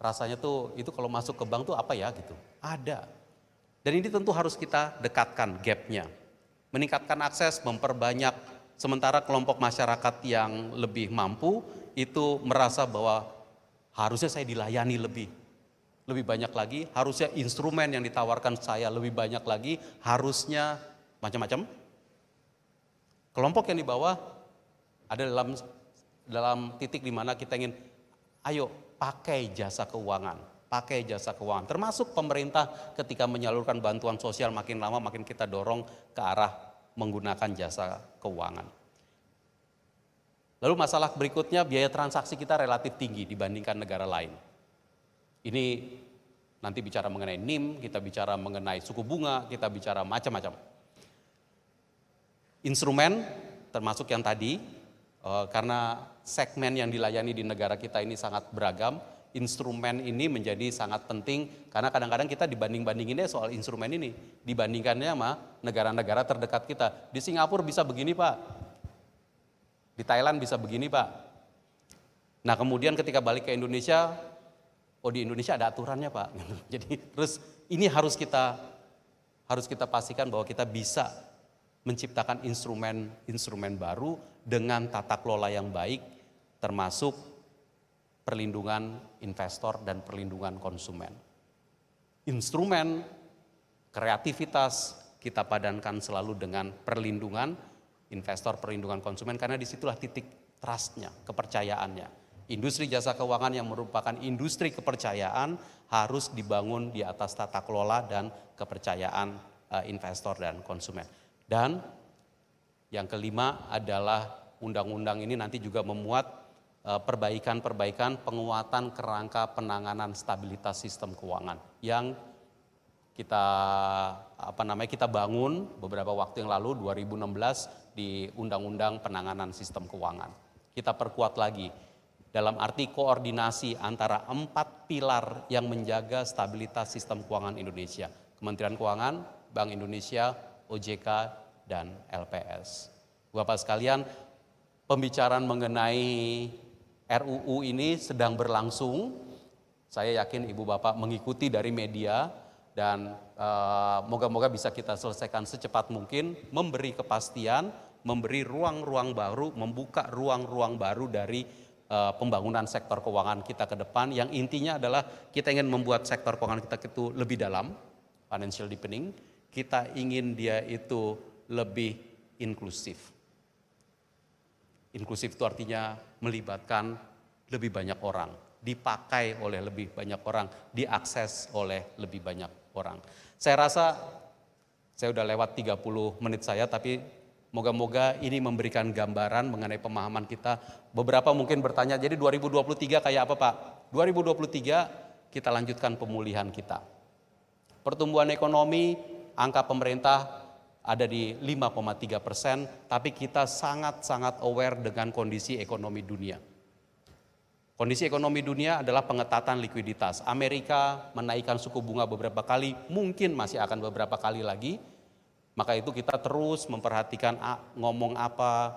Speaker 5: rasanya tuh itu kalau masuk ke bank tuh apa ya gitu. Ada. Dan ini tentu harus kita dekatkan gapnya. Meningkatkan akses, memperbanyak, sementara kelompok masyarakat yang lebih mampu itu merasa bahwa harusnya saya dilayani lebih banyak lagi, harusnya instrumen yang ditawarkan saya lebih banyak lagi, harusnya macam-macam. Kelompok yang di bawah ada dalam titik di mana kita ingin, ayo pakai jasa keuangan, termasuk pemerintah ketika menyalurkan bantuan sosial makin lama makin kita dorong ke arah menggunakan jasa keuangan. Lalu masalah berikutnya, biaya transaksi kita relatif tinggi dibandingkan negara lain. Ini nanti bicara mengenai NIM, kita bicara mengenai suku bunga, kita bicara macam-macam. Instrumen termasuk yang tadi, karena segmen yang dilayani di negara kita ini sangat beragam, instrumen ini menjadi sangat penting karena kadang-kadang kita dibanding-bandinginnya soal instrumen ini, dibandingkannya sama negara-negara terdekat kita. Di Singapura bisa begini Pak, di Thailand bisa begini Pak. Nah kemudian ketika balik ke Indonesia, di Indonesia ada aturannya Pak. Jadi terus ini harus kita pastikan bahwa kita bisa menciptakan instrumen baru dengan tata kelola yang baik, termasuk perlindungan investor dan perlindungan konsumen. Instrumen kreativitas kita padankan selalu dengan perlindungan investor, perlindungan konsumen, karena disitulah titik trust-nya, kepercayaannya. Industri jasa keuangan yang merupakan industri kepercayaan harus dibangun di atas tata kelola dan kepercayaan investor dan konsumen. Dan yang kelima adalah undang-undang ini nanti juga memuat perbaikan-perbaikan penguatan kerangka penanganan stabilitas sistem keuangan yang kita bangun beberapa waktu yang lalu 2016 di Undang-Undang Penanganan Sistem Keuangan. Kita perkuat lagi dalam arti koordinasi antara 4 pilar yang menjaga stabilitas sistem keuangan Indonesia. Kementerian Keuangan, Bank Indonesia, OJK, dan LPS. Bapak sekalian, pembicaraan mengenai RUU ini sedang berlangsung. Saya yakin Ibu Bapak mengikuti dari media dan moga-moga bisa kita selesaikan secepat mungkin, memberi kepastian, memberi ruang-ruang baru, membuka ruang-ruang baru dari pembangunan sektor keuangan kita ke depan, yang intinya adalah kita ingin membuat sektor keuangan kita itu lebih dalam, financial deepening, kita ingin dia itu lebih inklusif. Inklusif itu artinya melibatkan lebih banyak orang, dipakai oleh lebih banyak orang, diakses oleh lebih banyak orang. Saya rasa saya udah lewat 30 menit saya, tapi moga-moga ini memberikan gambaran mengenai pemahaman kita. Beberapa mungkin bertanya, jadi 2023 kayak apa Pak? 2023 kita lanjutkan pemulihan kita. Pertumbuhan ekonomi, angka pemerintah ada di 5,3%, tapi kita sangat-sangat aware dengan kondisi ekonomi dunia. Kondisi ekonomi dunia adalah pengetatan likuiditas. Amerika menaikkan suku bunga beberapa kali, mungkin masih akan beberapa kali lagi. Maka itu kita terus memperhatikan ngomong apa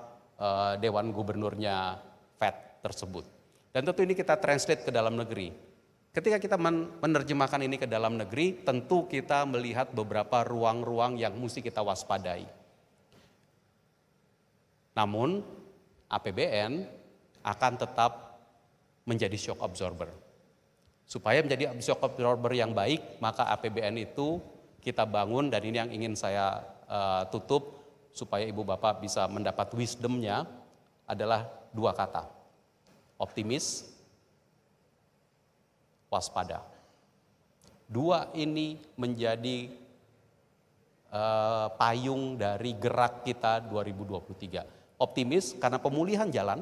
Speaker 5: Dewan Gubernurnya Fed tersebut. Dan tentu ini kita translate ke dalam negeri. Ketika kita menerjemahkan ini ke dalam negeri, tentu kita melihat beberapa ruang-ruang yang mesti kita waspadai. Namun APBN akan tetap menjadi shock absorber. Supaya menjadi shock absorber yang baik, maka APBN itu kita bangun, dan ini yang ingin saya tutup supaya Ibu Bapak bisa mendapat wisdomnya adalah 2 kata. Optimis, waspada. 2 ini menjadi payung dari gerak kita 2023. Optimis karena pemulihan jalan,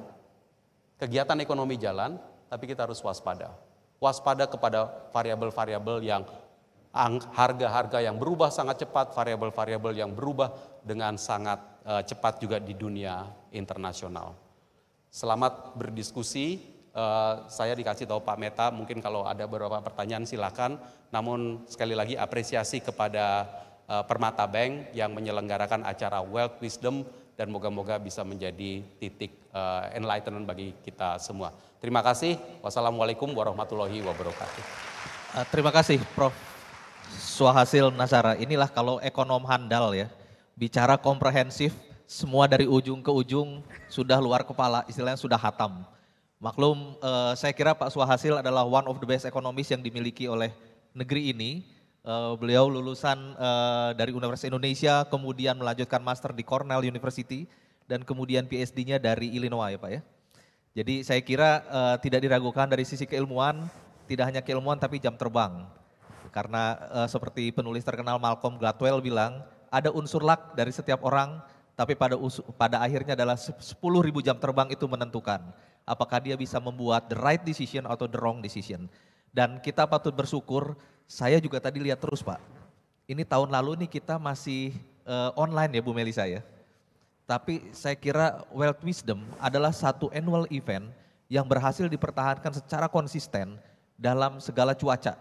Speaker 5: kegiatan ekonomi jalan, tapi kita harus waspada. Waspada kepada variabel-variabel yang harga-harga yang berubah sangat cepat, variabel-variabel yang berubah dengan sangat cepat juga di dunia internasional. Selamat berdiskusi, saya dikasih tahu Pak Meta, mungkin kalau ada beberapa pertanyaan silakan, namun sekali lagi apresiasi kepada Permata Bank yang menyelenggarakan acara Wealth Wisdom, dan moga-moga bisa menjadi titik enlightenment bagi kita semua. Terima kasih. Wassalamualaikum warahmatullahi wabarakatuh.
Speaker 4: Terima kasih Prof. Swahasil Nazara. Inilah kalau ekonom handal ya, bicara komprehensif, semua dari ujung ke ujung sudah luar kepala, istilahnya sudah hatam. Maklum, saya kira Pak Swahasil adalah one of the best economist yang dimiliki oleh negeri ini. Beliau lulusan dari Universitas Indonesia, kemudian melanjutkan master di Cornell University, dan kemudian PhD-nya dari Illinois ya Pak ya. Jadi saya kira tidak diragukan dari sisi keilmuan, tidak hanya keilmuan tapi jam terbang. Karena seperti penulis terkenal Malcolm Gladwell bilang, ada unsur luck dari setiap orang, tapi pada akhirnya adalah 10.000 jam terbang itu menentukan apakah dia bisa membuat the right decision atau the wrong decision. Dan kita patut bersyukur, saya juga tadi lihat terus Pak, ini tahun lalu nih kita masih online ya Bu Melisa ya. Tapi saya kira Wealth Wisdom adalah satu annual event yang berhasil dipertahankan secara konsisten dalam segala cuaca,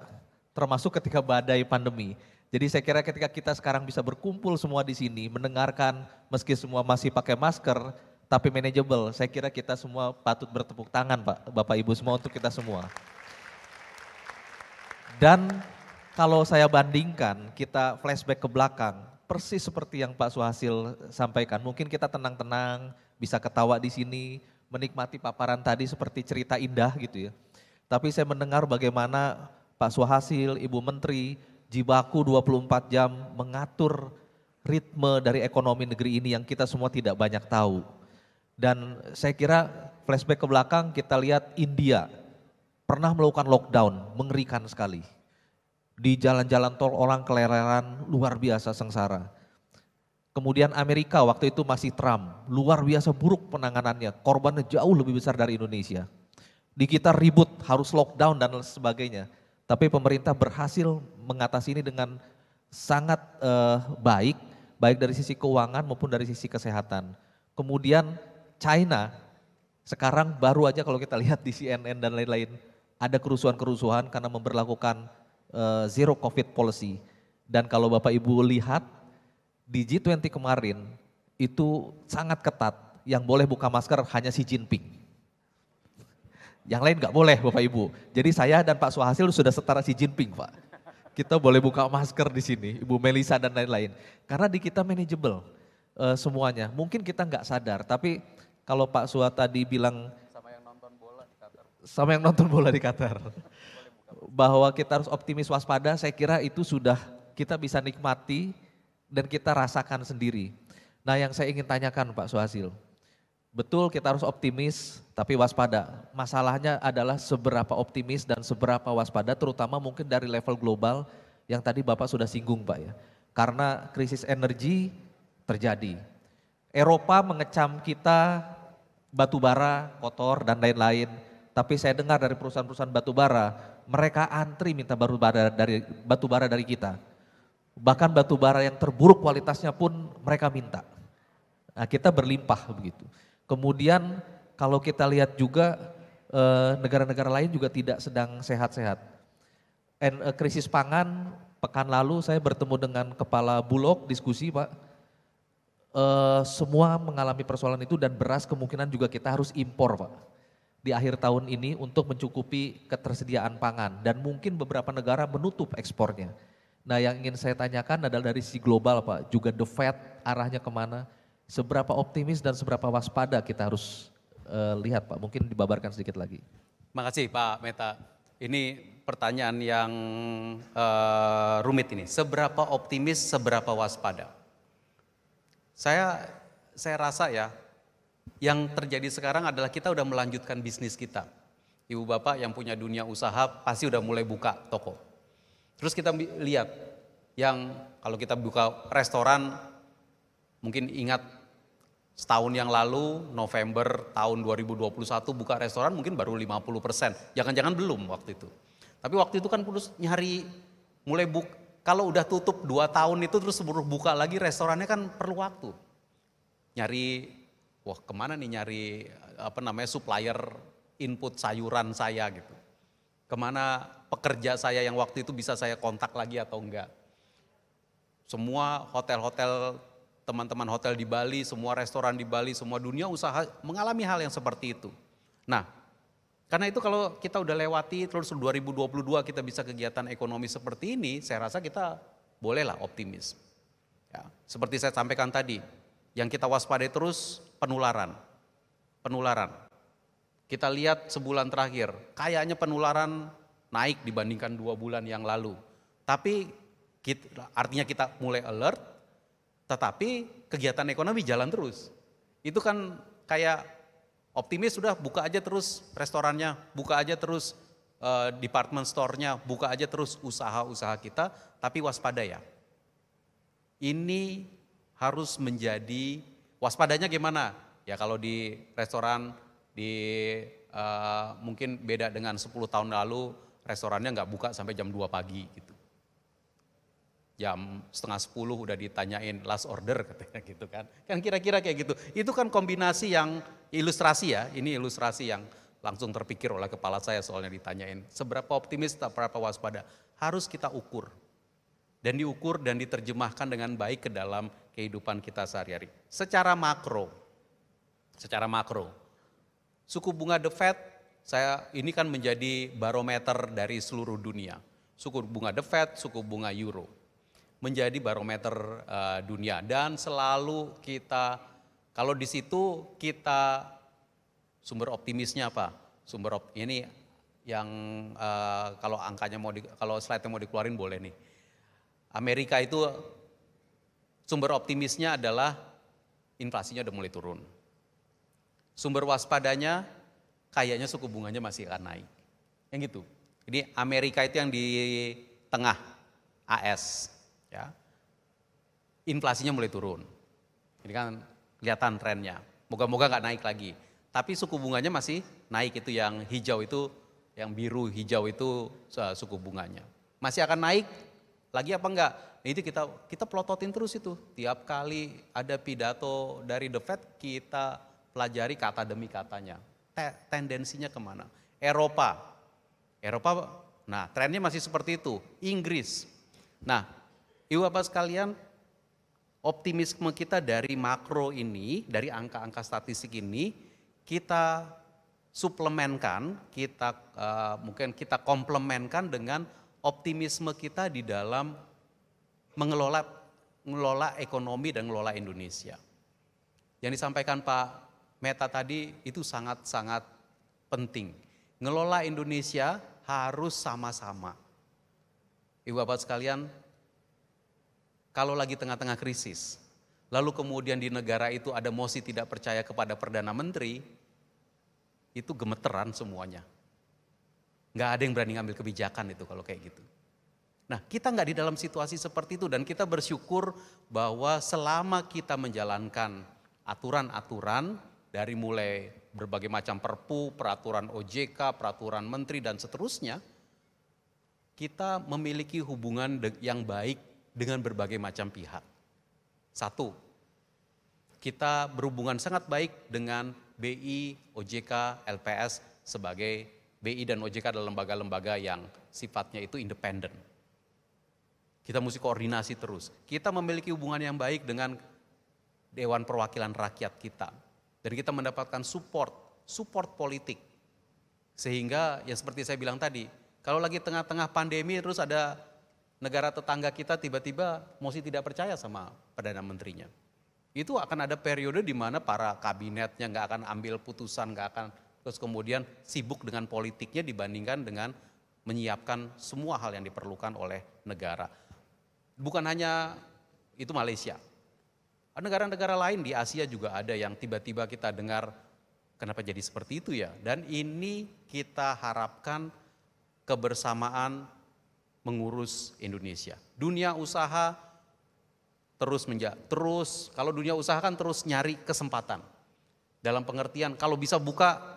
Speaker 4: termasuk ketika badai pandemi. Jadi saya kira ketika kita sekarang bisa berkumpul semua di sini, mendengarkan meski semua masih pakai masker, tapi manageable, saya kira kita semua patut bertepuk tangan Pak, Bapak Ibu semua untuk kita semua. Dan kalau saya bandingkan, kita flashback ke belakang, persis seperti yang Pak Swahasil sampaikan. Mungkin kita tenang-tenang, bisa ketawa di sini, menikmati paparan tadi seperti cerita indah gitu ya. Tapi saya mendengar bagaimana Pak Swahasil, Ibu Menteri, jibaku 24 jam mengatur ritme dari ekonomi negeri ini yang kita semua tidak banyak tahu. Dan saya kira flashback ke belakang kita lihat India pernah melakukan lockdown, mengerikan sekali. Di jalan-jalan tol orang keleleran, luar biasa sengsara. Kemudian Amerika waktu itu masih Trump, luar biasa buruk penanganannya, korbannya jauh lebih besar dari Indonesia. Di kita ribut, harus lockdown dan sebagainya. Tapi pemerintah berhasil mengatasi ini dengan sangat baik dari sisi keuangan maupun dari sisi kesehatan. Kemudian China, sekarang baru aja kalau kita lihat di CNN dan lain-lain, ada kerusuhan-kerusuhan karena memberlakukan zero COVID policy. Dan kalau Bapak Ibu lihat di G20 kemarin itu sangat ketat, yang boleh buka masker hanya Xi Jinping. Yang lain nggak boleh Bapak Ibu. Jadi saya dan Pak Swahasil sudah setara Xi Jinping Pak. Kita boleh buka masker di sini, Ibu Melisa dan lain-lain. Karena di kita manageable semuanya. Mungkin kita nggak sadar, tapi kalau Pak Swa tadi bilang sama yang nonton bola di Qatar. Bahwa kita harus optimis waspada, saya kira itu sudah kita bisa nikmati dan kita rasakan sendiri. Nah yang saya ingin tanyakan Pak Swahasil, betul kita harus optimis tapi waspada. Masalahnya adalah seberapa optimis dan seberapa waspada, terutama mungkin dari level global yang tadi Bapak sudah singgung Pak ya. Karena krisis energi terjadi. Eropa mengecam kita batu bara kotor dan lain-lain. Tapi saya dengar dari perusahaan-perusahaan batu bara, mereka antri minta batu bara dari kita. Bahkan batu bara yang terburuk kualitasnya pun mereka minta. Nah kita berlimpah begitu. Kemudian kalau kita lihat juga negara-negara lain juga tidak sedang sehat-sehat. Krisis pangan, pekan lalu saya bertemu dengan kepala Bulog diskusi Pak. Semua mengalami persoalan itu dan beras kemungkinan juga kita harus impor Pak. Di akhir tahun ini untuk mencukupi ketersediaan pangan dan mungkin beberapa negara menutup ekspornya. Nah yang ingin saya tanyakan adalah dari sisi global Pak, juga the Fed arahnya kemana, seberapa optimis dan seberapa waspada kita harus lihat Pak, mungkin dibabarkan sedikit lagi.
Speaker 5: Makasih Pak Meta. Ini pertanyaan yang rumit ini. Seberapa optimis, seberapa waspada? Saya rasa ya, yang terjadi sekarang adalah kita udah melanjutkan bisnis kita. Ibu bapak yang punya dunia usaha pasti udah mulai buka toko. Terus kita lihat yang kalau kita buka restoran, mungkin ingat setahun yang lalu November tahun 2021 buka restoran mungkin baru 50%. Jangan-jangan belum waktu itu. Tapi waktu itu kan terus nyari mulai kalau udah tutup 2 tahun itu terus baru buka lagi restorannya kan perlu waktu. Nyari, wah kemana nih nyari supplier input sayuran saya gitu. Kemana pekerja saya yang waktu itu bisa saya kontak lagi atau enggak. Semua hotel-hotel, teman-teman hotel di Bali, semua restoran di Bali, semua dunia usaha mengalami hal yang seperti itu. Nah, karena itu kalau kita udah lewati terus 2022 kita bisa kegiatan ekonomi seperti ini, saya rasa kita bolehlah optimis. Ya, seperti saya sampaikan tadi, yang kita waspadai terus penularan. Kita lihat sebulan terakhir, kayaknya penularan naik dibandingkan 2 bulan yang lalu. Tapi artinya kita mulai alert, tetapi kegiatan ekonomi jalan terus. Itu kan kayak optimis sudah buka aja terus restorannya, buka aja terus department store-nya, buka aja terus usaha-usaha kita, tapi waspada ya. Ini harus menjadi, waspadanya gimana? Ya kalau di restoran, mungkin beda dengan 10 tahun lalu, restorannya nggak buka sampai jam 2 pagi gitu. Jam setengah 10 udah ditanyain last order katanya gitu kan. Kan kira-kira kayak gitu. Itu kan kombinasi yang ilustrasi ya, ini ilustrasi yang langsung terpikir oleh kepala saya soalnya ditanyain. Seberapa optimis, seberapa waspada. Harus kita ukur. Dan diukur dan diterjemahkan dengan baik ke dalam kehidupan kita sehari-hari. Secara makro, suku bunga The Fed, ini kan menjadi barometer dari seluruh dunia. Suku bunga The Fed, suku bunga Euro. Menjadi barometer dunia dan selalu kita, kalau di situ kita sumber optimisnya apa? Ini yang kalau angkanya kalau slide-nya mau dikeluarin boleh nih. Amerika itu sumber optimisnya adalah inflasinya udah mulai turun. Sumber waspadanya kayaknya suku bunganya masih akan naik. Yang gitu. Jadi Amerika itu yang di tengah, AS. Ya. Inflasinya mulai turun. Ini kan kelihatan trennya. Moga-moga nggak naik lagi. Tapi suku bunganya masih naik, itu yang hijau itu, yang biru hijau itu suku bunganya. Masih akan naik lagi apa enggak? Nah, itu kita plototin terus itu. Tiap kali ada pidato dari The Fed kita pelajari kata demi katanya. Tendensinya kemana? Eropa, nah trennya masih seperti itu. Inggris. Nah, Ibu Bapak sekalian, optimisme kita dari makro ini, dari angka-angka statistik ini, kita suplemenkan, mungkin kita komplemenkan dengan optimisme kita di dalam mengelola ekonomi dan mengelola Indonesia. Yang disampaikan Pak Meta tadi itu sangat-sangat penting. Ngelola Indonesia harus sama-sama. Ibu Bapak sekalian, kalau lagi tengah-tengah krisis, lalu kemudian di negara itu ada mosi tidak percaya kepada Perdana Menteri, itu gemeteran semuanya. Nggak ada yang berani ngambil kebijakan itu kalau kayak gitu. Nah, kita nggak di dalam situasi seperti itu dan kita bersyukur bahwa selama kita menjalankan aturan-aturan dari mulai berbagai macam perpu, peraturan OJK, peraturan menteri dan seterusnya, kita memiliki hubungan yang baik dengan berbagai macam pihak. 1, kita berhubungan sangat baik dengan BI, OJK, LPS sebagai BI dan OJK adalah lembaga-lembaga yang sifatnya itu independen. Kita mesti koordinasi terus. Kita memiliki hubungan yang baik dengan Dewan Perwakilan Rakyat kita. Dan kita mendapatkan support politik. Sehingga ya seperti saya bilang tadi, kalau lagi tengah-tengah pandemi terus ada negara tetangga kita tiba-tiba mesti tidak percaya sama Perdana Menterinya. Itu akan ada periode di mana para kabinetnya nggak akan ambil putusan, nggak akan terus kemudian sibuk dengan politiknya dibandingkan dengan menyiapkan semua hal yang diperlukan oleh negara. Bukan hanya itu Malaysia, negara-negara lain di Asia juga ada yang tiba-tiba kita dengar kenapa jadi seperti itu ya. Dan ini kita harapkan kebersamaan mengurus Indonesia. Dunia usaha terus kalau dunia usaha kan terus nyari kesempatan. Dalam pengertian kalau bisa buka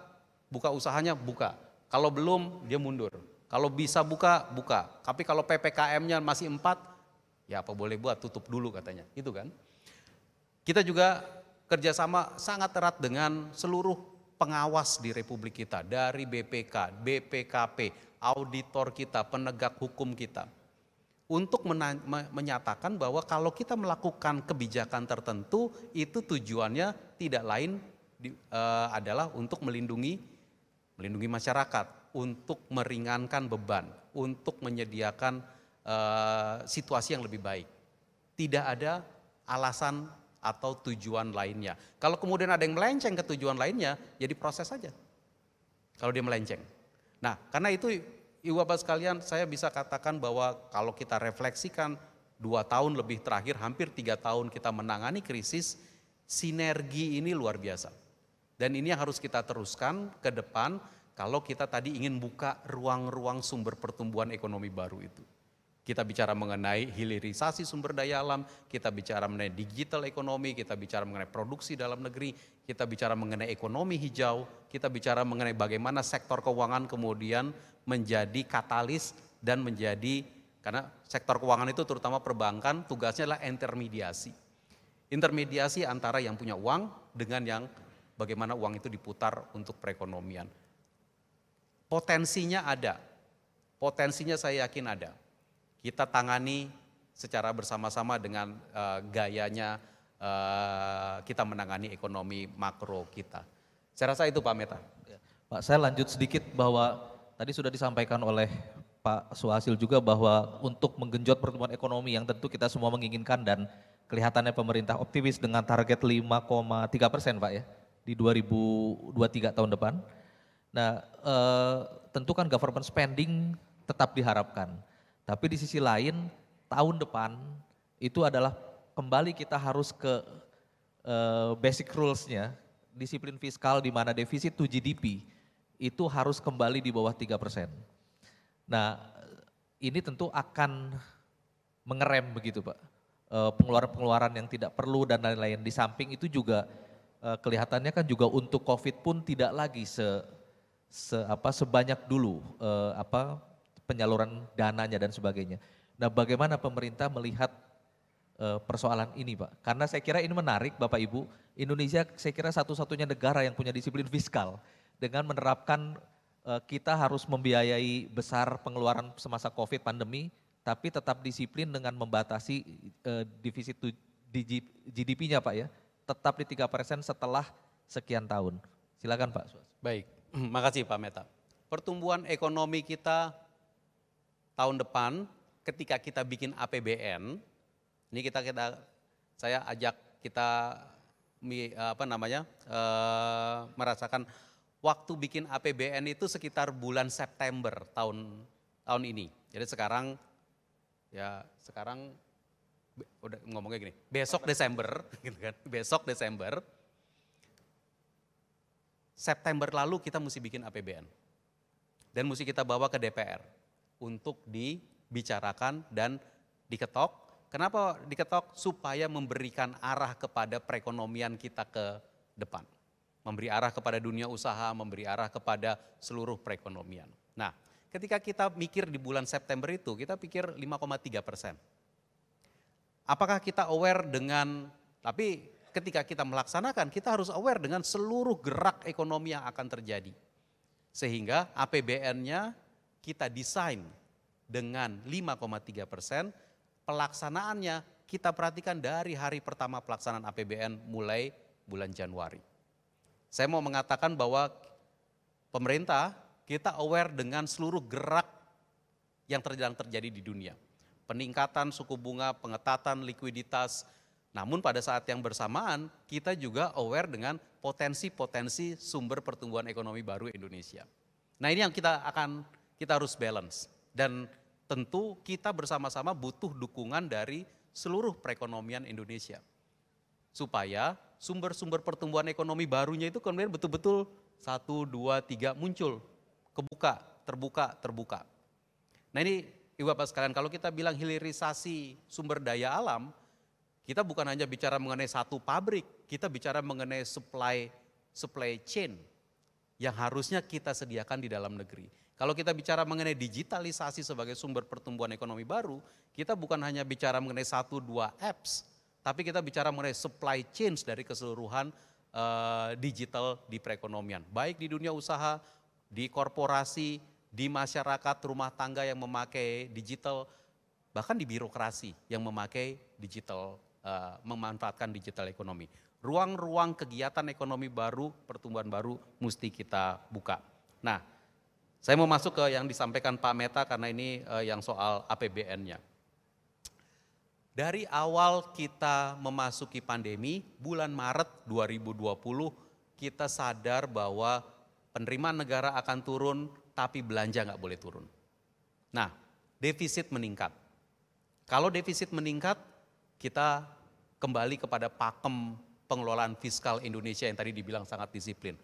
Speaker 5: usahanya buka. Kalau belum dia mundur. Kalau bisa buka. Tapi kalau PPKM-nya masih 4, ya apa boleh buat, tutup dulu katanya. Itu kan. Kita juga kerjasama sangat erat dengan seluruh pengawas di Republik kita. Dari BPK, BPKP, auditor kita, penegak hukum kita. Untuk menyatakan bahwa kalau kita melakukan kebijakan tertentu, itu tujuannya tidak lain adalah untuk melindungi masyarakat, untuk meringankan beban, untuk menyediakan situasi yang lebih baik. Tidak ada alasan atau tujuan lainnya. Kalau kemudian ada yang melenceng ke tujuan lainnya, ya diproses saja. Kalau dia melenceng. Nah, karena itu Ibu Bapak sekalian, saya bisa katakan bahwa kalau kita refleksikan 2 tahun lebih terakhir, hampir 3 tahun kita menangani krisis, sinergi ini luar biasa. Dan ini yang harus kita teruskan ke depan kalau kita tadi ingin buka ruang-ruang sumber pertumbuhan ekonomi baru itu. Kita bicara mengenai hilirisasi sumber daya alam, kita bicara mengenai digital ekonomi, kita bicara mengenai produksi dalam negeri, kita bicara mengenai ekonomi hijau, kita bicara mengenai bagaimana sektor keuangan kemudian menjadi katalis dan menjadi, karena sektor keuangan itu terutama perbankan tugasnya adalah intermediasi. Intermediasi antara yang punya uang dengan yang bagaimana uang itu diputar untuk perekonomian. Potensinya ada, potensinya saya yakin ada. Kita tangani secara bersama-sama dengan gayanya kita menangani ekonomi makro kita. Saya rasa itu Pak Meta.
Speaker 4: Pak, saya lanjut sedikit bahwa tadi sudah disampaikan oleh Pak Suhasil juga bahwa untuk menggenjot pertumbuhan ekonomi yang tentu kita semua menginginkan dan kelihatannya pemerintah optimis dengan target 5,3% Pak ya di 2023 tahun depan. Nah tentu kan government spending tetap diharapkan. Tapi di sisi lain tahun depan itu adalah kembali kita harus ke basic rules-nya, disiplin fiskal di mana defisit to GDP itu harus kembali di bawah 3%. Nah ini tentu akan mengerem begitu Pak, pengeluaran-pengeluaran yang tidak perlu dan lain-lain. Di samping itu juga kelihatannya kan juga untuk COVID pun tidak lagi sebanyak dulu penyaluran dananya dan sebagainya. Nah bagaimana pemerintah melihat persoalan ini Pak? Karena saya kira ini menarik Bapak Ibu, Indonesia saya kira satu-satunya negara yang punya disiplin fiskal dengan menerapkan kita harus membiayai besar pengeluaran semasa COVID pandemi, tapi tetap disiplin dengan membatasi defisit GDP-nya Pak ya, tetap di 3% setelah sekian tahun. Silakan Pak.
Speaker 5: Baik, makasih Pak Meta. Pertumbuhan ekonomi kita tahun depan ketika kita bikin APBN, ini saya ajak kita merasakan waktu bikin APBN itu sekitar bulan September tahun ini. Jadi sekarang udah ngomongnya gini, besok Desember, gitu kan? Besok Desember, September lalu kita mesti bikin APBN dan mesti kita bawa ke DPR untuk dibicarakan dan diketok. Kenapa diketok? Supaya memberikan arah kepada perekonomian kita ke depan. Memberi arah kepada dunia usaha, memberi arah kepada seluruh perekonomian. Nah, ketika kita mikir di bulan September itu, kita pikir 5,3%. Apakah kita aware tapi ketika kita melaksanakan, kita harus aware dengan seluruh gerak ekonomi yang akan terjadi. Sehingga APBN-nya kita desain dengan 5,3%, pelaksanaannya kita perhatikan dari hari pertama pelaksanaan APBN mulai bulan Januari. Saya mau mengatakan bahwa pemerintah kita aware dengan seluruh gerak yang terjadi di dunia. Peningkatan suku bunga, pengetatan likuiditas, namun pada saat yang bersamaan kita juga aware dengan potensi-potensi sumber pertumbuhan ekonomi baru Indonesia. Nah ini yang kita harus balance, dan tentu kita bersama-sama butuh dukungan dari seluruh perekonomian Indonesia. Supaya sumber-sumber pertumbuhan ekonomi barunya itu kemudian betul-betul 1, 2, 3 muncul, terbuka. Nah ini Ibu Bapak sekalian, kalau kita bilang hilirisasi sumber daya alam, kita bukan hanya bicara mengenai satu pabrik, kita bicara mengenai supply chain yang harusnya kita sediakan di dalam negeri. Kalau kita bicara mengenai digitalisasi sebagai sumber pertumbuhan ekonomi baru, kita bukan hanya bicara mengenai 1-2 apps, tapi kita bicara mengenai supply chain dari keseluruhan digital di perekonomian. Baik di dunia usaha, di korporasi, di masyarakat rumah tangga yang memakai digital, bahkan di birokrasi yang memakai digital, memanfaatkan digital ekonomi. Ruang-ruang kegiatan ekonomi baru, pertumbuhan baru mesti kita buka. Nah, saya mau masuk ke yang disampaikan Pak Meta karena ini yang soal APBN-nya. Dari awal kita memasuki pandemi, bulan Maret 2020 kita sadar bahwa penerimaan negara akan turun, tapi belanja nggak boleh turun. Nah, defisit meningkat. Kalau defisit meningkat, kita kembali kepada pakem pengelolaan fiskal Indonesia yang tadi dibilang sangat disiplin.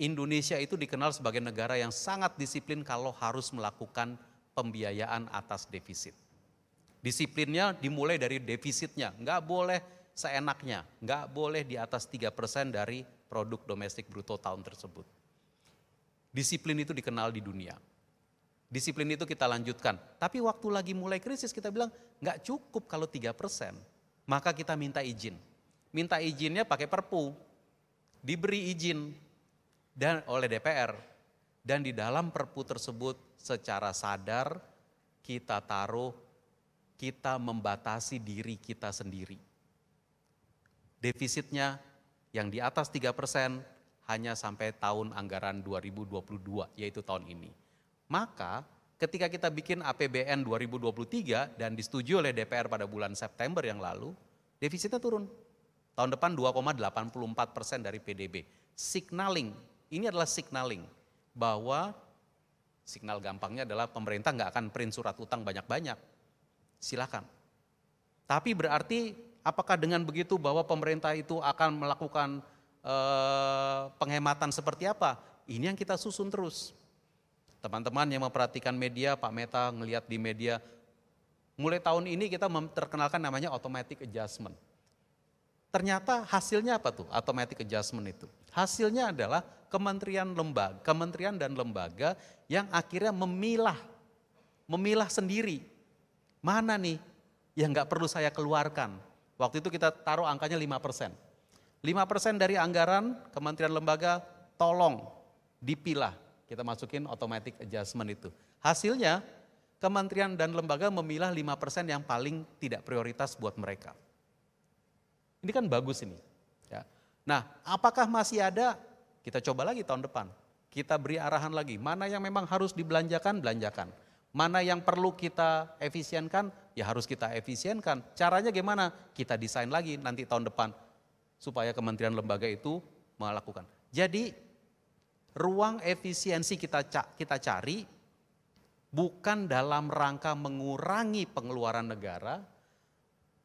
Speaker 5: Indonesia itu dikenal sebagai negara yang sangat disiplin kalau harus melakukan pembiayaan atas defisit. Disiplinnya dimulai dari defisitnya, nggak boleh seenaknya, nggak boleh di atas 3% dari produk domestik bruto tahun tersebut. Disiplin itu dikenal di dunia. Disiplin itu kita lanjutkan. Tapi waktu lagi mulai krisis kita bilang nggak cukup kalau 3%. Maka kita minta izin. Minta izinnya pakai Perpu. Diberi izin oleh DPR. Dan di dalam Perpu tersebut secara sadar kita membatasi diri kita sendiri. Defisitnya yang di atas 3% hanya sampai tahun anggaran 2022, yaitu tahun ini. Maka ketika kita bikin APBN 2023 dan disetujui oleh DPR pada bulan September yang lalu, defisitnya turun. Tahun depan 2,84% dari PDB. Signaling, ini adalah signaling bahwa signal gampangnya adalah pemerintah nggak akan print surat utang banyak-banyak. Silakan. Tapi berarti apakah dengan begitu bahwa pemerintah itu akan melakukan penghematan seperti apa? Ini yang kita susun terus. Teman-teman yang memperhatikan media, Pak Meta ngelihat di media, mulai tahun ini kita terkenalkan namanya automatic adjustment. Ternyata hasilnya apa tuh automatic adjustment itu? Hasilnya adalah kementerian dan lembaga yang akhirnya memilah sendiri. Mana nih yang nggak perlu saya keluarkan? Waktu itu kita taruh angkanya 5%. 5% dari anggaran kementerian lembaga tolong dipilah, kita masukin automatic adjustment itu. Hasilnya kementerian dan lembaga memilah 5% yang paling tidak prioritas buat mereka. Ini kan bagus ini. Ya. Nah, apakah masih ada? Kita coba lagi tahun depan. Kita beri arahan lagi, mana yang memang harus dibelanjakan, belanjakan. Mana yang perlu kita efisienkan, ya harus kita efisienkan. Caranya gimana? Kita desain lagi nanti tahun depan. Supaya kementerian lembaga itu melakukan. Jadi ruang efisiensi kita cari bukan dalam rangka mengurangi pengeluaran negara,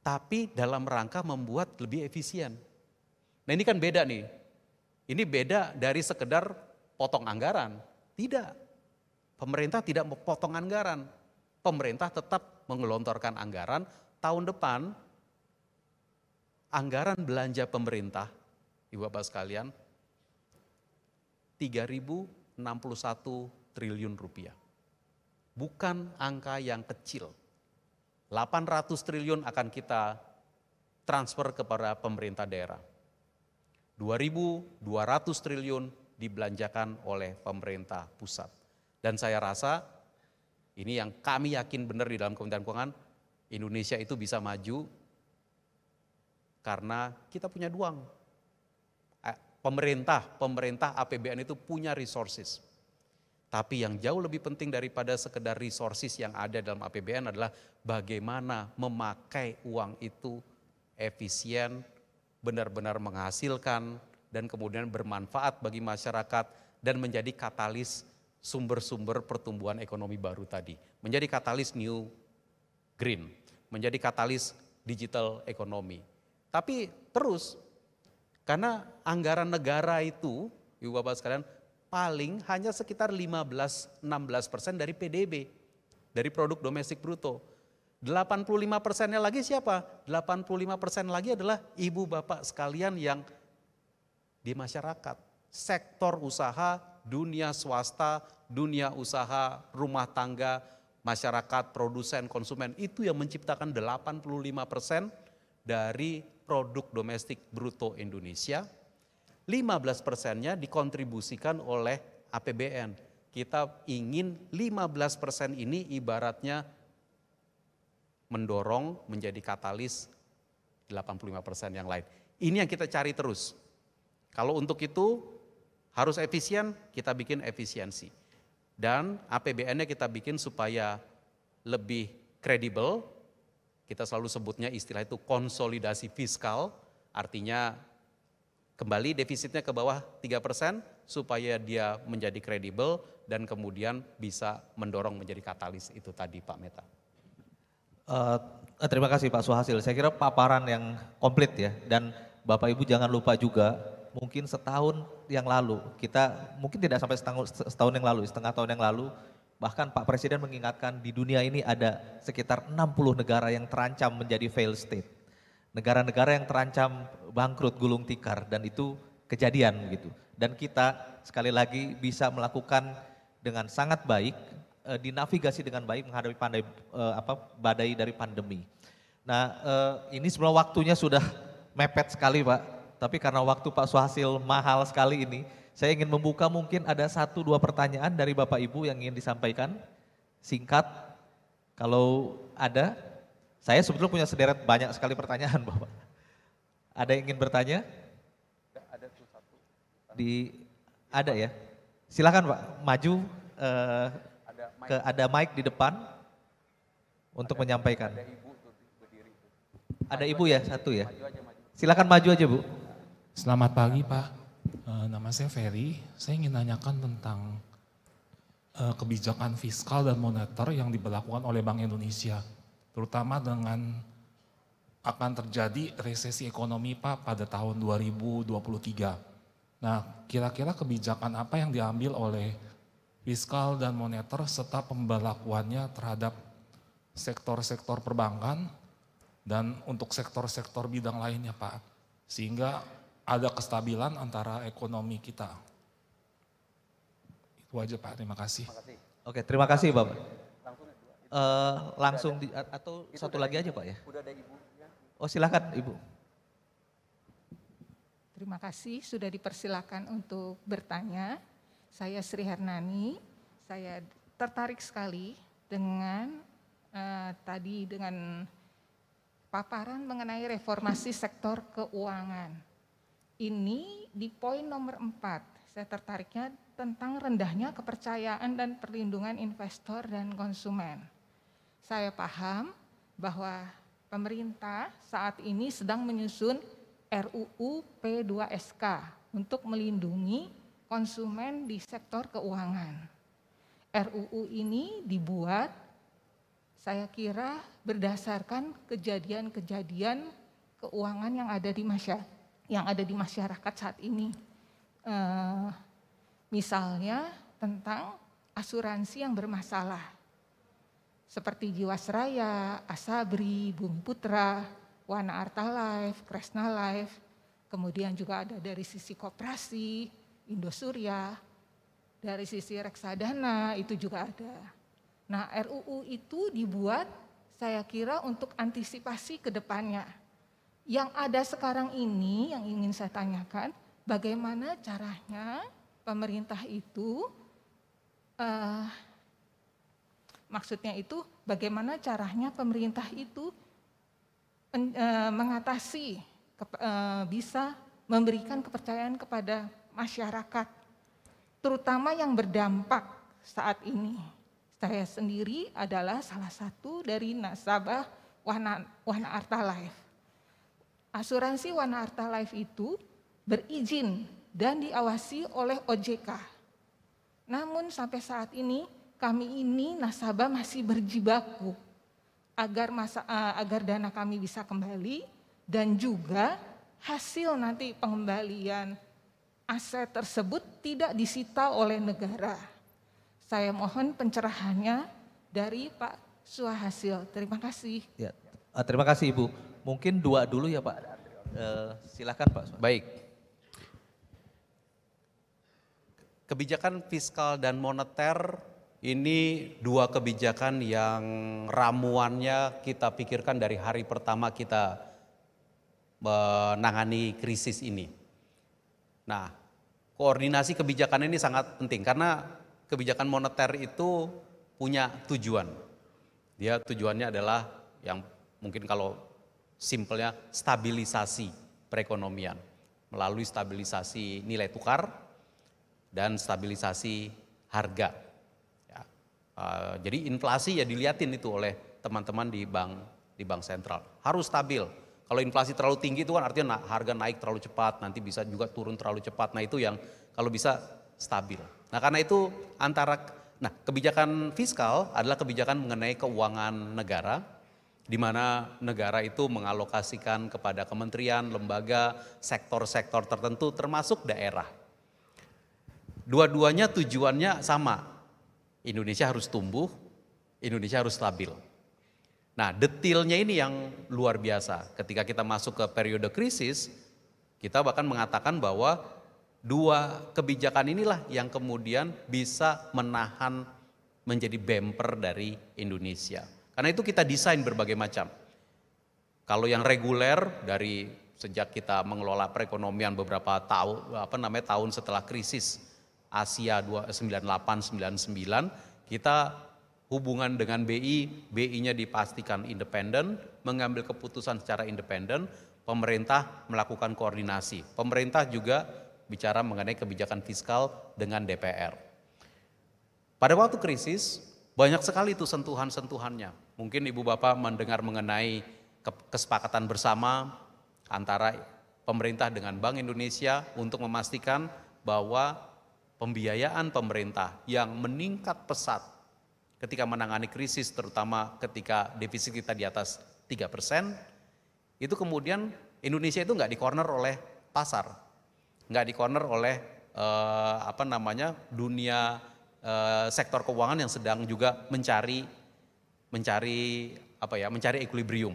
Speaker 5: tapi dalam rangka membuat lebih efisien. Nah ini kan beda nih. Ini beda dari sekedar potong anggaran. Tidak. Pemerintah tidak memotong anggaran. Pemerintah tetap menggelontorkan anggaran. Tahun depan anggaran belanja pemerintah, Ibu Bapak sekalian, 3.061 triliun rupiah. Bukan angka yang kecil. 800 triliun akan kita transfer kepada pemerintah daerah. 2.200 triliun dibelanjakan oleh pemerintah pusat. Dan saya rasa ini yang kami yakin benar di dalam Kementerian Keuangan, Indonesia itu bisa maju karena kita punya uang. Pemerintah APBN itu punya resources. Tapi yang jauh lebih penting daripada sekedar resources yang ada dalam APBN adalah bagaimana memakai uang itu efisien benar-benar menghasilkan dan kemudian bermanfaat bagi masyarakat dan menjadi katalis sumber-sumber pertumbuhan ekonomi baru tadi. Menjadi katalis new green, menjadi katalis digital ekonomi. Tapi terus, karena anggaran negara itu, Ibu Bapak sekalian, paling hanya sekitar 15-16% dari PDB, dari produk domestik bruto. 85%-nya lagi siapa? 85% lagi adalah ibu bapak sekalian yang di masyarakat. Sektor usaha, dunia swasta, dunia usaha, rumah tangga, masyarakat, produsen, konsumen. Itu yang menciptakan 85% dari produk domestik bruto Indonesia. 15%-nya dikontribusikan oleh APBN. Kita ingin 15% ini ibaratnya mendorong menjadi katalis 85% yang lain. Ini yang kita cari terus. Kalau untuk itu harus efisien, kita bikin efisiensi. Dan APBN-nya kita bikin supaya lebih kredibel. Kita selalu sebutnya istilah itu konsolidasi fiskal, artinya kembali defisitnya ke bawah 3% supaya dia menjadi kredibel dan kemudian bisa mendorong menjadi katalis itu tadi Pak Meta.
Speaker 4: Terima kasih Pak Suhasil, saya kira paparan yang komplit ya, dan Bapak Ibu jangan lupa juga mungkin setahun yang lalu, kita mungkin tidak sampai setahun yang lalu, setengah tahun yang lalu, bahkan Pak Presiden mengingatkan di dunia ini ada sekitar 60 negara yang terancam menjadi failed state. Negara-negara yang terancam bangkrut gulung tikar dan itu kejadian gitu. Dan kita sekali lagi bisa melakukan dengan sangat baik, dinavigasi dengan baik menghadapi badai dari pandemi. Nah ini sebenarnya waktunya sudah mepet sekali Pak, tapi karena waktu Pak Suhasil mahal sekali ini, saya ingin membuka mungkin ada 1-2 pertanyaan dari Bapak Ibu yang ingin disampaikan, singkat kalau ada. Saya sebetulnya punya sederet banyak sekali pertanyaan Bapak. Ada yang ingin bertanya? Ada ya, silakan Pak maju. Ada mic di depan untuk menyampaikan. Ada ibu ya, satu ya. Silakan maju aja Bu.
Speaker 6: Selamat pagi Pak, nama saya Ferry. Saya ingin nanyakan tentang kebijakan fiskal dan moneter yang diberlakukan oleh Bank Indonesia. Terutama dengan akan terjadi resesi ekonomi Pak pada tahun 2023. Nah kira-kira kebijakan apa yang diambil oleh fiskal dan moneter serta pemberlakuannya terhadap sektor-sektor perbankan dan untuk sektor-sektor bidang lainnya Pak, sehingga ada kestabilan antara ekonomi kita. Itu aja Pak, terima kasih.
Speaker 4: Oke, terima kasih Bapak. Atau satu lagi aja Pak ya? Oh silakan Ibu.
Speaker 7: Terima kasih sudah dipersilakan untuk bertanya. Saya Sri Hernani, saya tertarik sekali dengan tadi dengan paparan mengenai reformasi sektor keuangan. Ini di poin nomor 4, saya tertariknya tentang rendahnya kepercayaan dan perlindungan investor dan konsumen. Saya paham bahwa pemerintah saat ini sedang menyusun RUU P2SK untuk melindungi konsumen di sektor keuangan. RUU ini dibuat saya kira berdasarkan kejadian-kejadian keuangan yang ada di masyarakat saat ini. Misalnya tentang asuransi yang bermasalah, seperti Jiwasraya, Asabri, Bumi Putra, Wana Arta Life, Kresna Life, kemudian juga ada dari sisi koperasi, Indosurya, dari sisi reksadana itu juga ada. Nah RUU itu dibuat saya kira untuk antisipasi ke depannya. Yang ada sekarang ini yang ingin saya tanyakan, bagaimana caranya pemerintah itu, maksudnya itu bagaimana caranya pemerintah itu mengatasi, bisa memberikan kepercayaan kepada masyarakat, terutama yang berdampak saat ini. Saya sendiri adalah salah satu dari nasabah Wana Arta Life. asuransi Wana Arta Life itu berizin dan diawasi oleh OJK. Namun sampai saat ini kami ini nasabah masih berjibaku agar dana kami bisa kembali dan juga hasil nanti pengembalian aset tersebut tidak disita oleh negara. Saya mohon pencerahannya dari Pak Suhasil. Terima kasih.
Speaker 4: Ya, terima kasih Ibu. Mungkin dua dulu ya Pak. Silakan Pak.
Speaker 5: Baik. Kebijakan fiskal dan moneter ini dua kebijakan yang ramuannya kita pikirkan dari hari pertama kita menangani krisis ini. Nah, koordinasi kebijakan ini sangat penting karena kebijakan moneter itu punya tujuan. Dia tujuannya adalah yang mungkin kalau simpelnya stabilisasi perekonomian melalui stabilisasi nilai tukar dan stabilisasi harga. Ya. Jadi inflasi ya dilihatin itu oleh teman-teman di bank sentral harus stabil. Kalau inflasi terlalu tinggi itu kan artinya harga naik terlalu cepat, nanti bisa juga turun terlalu cepat. Nah itu yang kalau bisa stabil. Nah karena itu kebijakan fiskal adalah kebijakan mengenai keuangan negara, di mana negara itu mengalokasikan kepada kementerian, lembaga, sektor-sektor tertentu termasuk daerah. Dua-duanya tujuannya sama, Indonesia harus tumbuh, Indonesia harus stabil. Nah detailnya ini yang luar biasa. Ketika kita masuk ke periode krisis, kita bahkan mengatakan bahwa dua kebijakan inilah yang kemudian bisa menahan menjadi bumper dari Indonesia. Karena itu kita desain berbagai macam. Kalau yang reguler dari sejak kita mengelola perekonomian beberapa tahun setelah krisis Asia 98-99, kita hubungan dengan BI-nya dipastikan independen, mengambil keputusan secara independen, pemerintah melakukan koordinasi. Pemerintah juga bicara mengenai kebijakan fiskal dengan DPR. Pada waktu krisis, banyak sekali itu sentuhan-sentuhannya. Mungkin Ibu Bapak mendengar mengenai kesepakatan bersama antara pemerintah dengan Bank Indonesia untuk memastikan bahwa pembiayaan pemerintah yang meningkat pesat ketika menangani krisis, terutama ketika defisit kita di atas 3%, itu kemudian Indonesia itu nggak di corner oleh pasar, nggak di corner oleh dunia sektor keuangan yang sedang juga mencari equilibrium.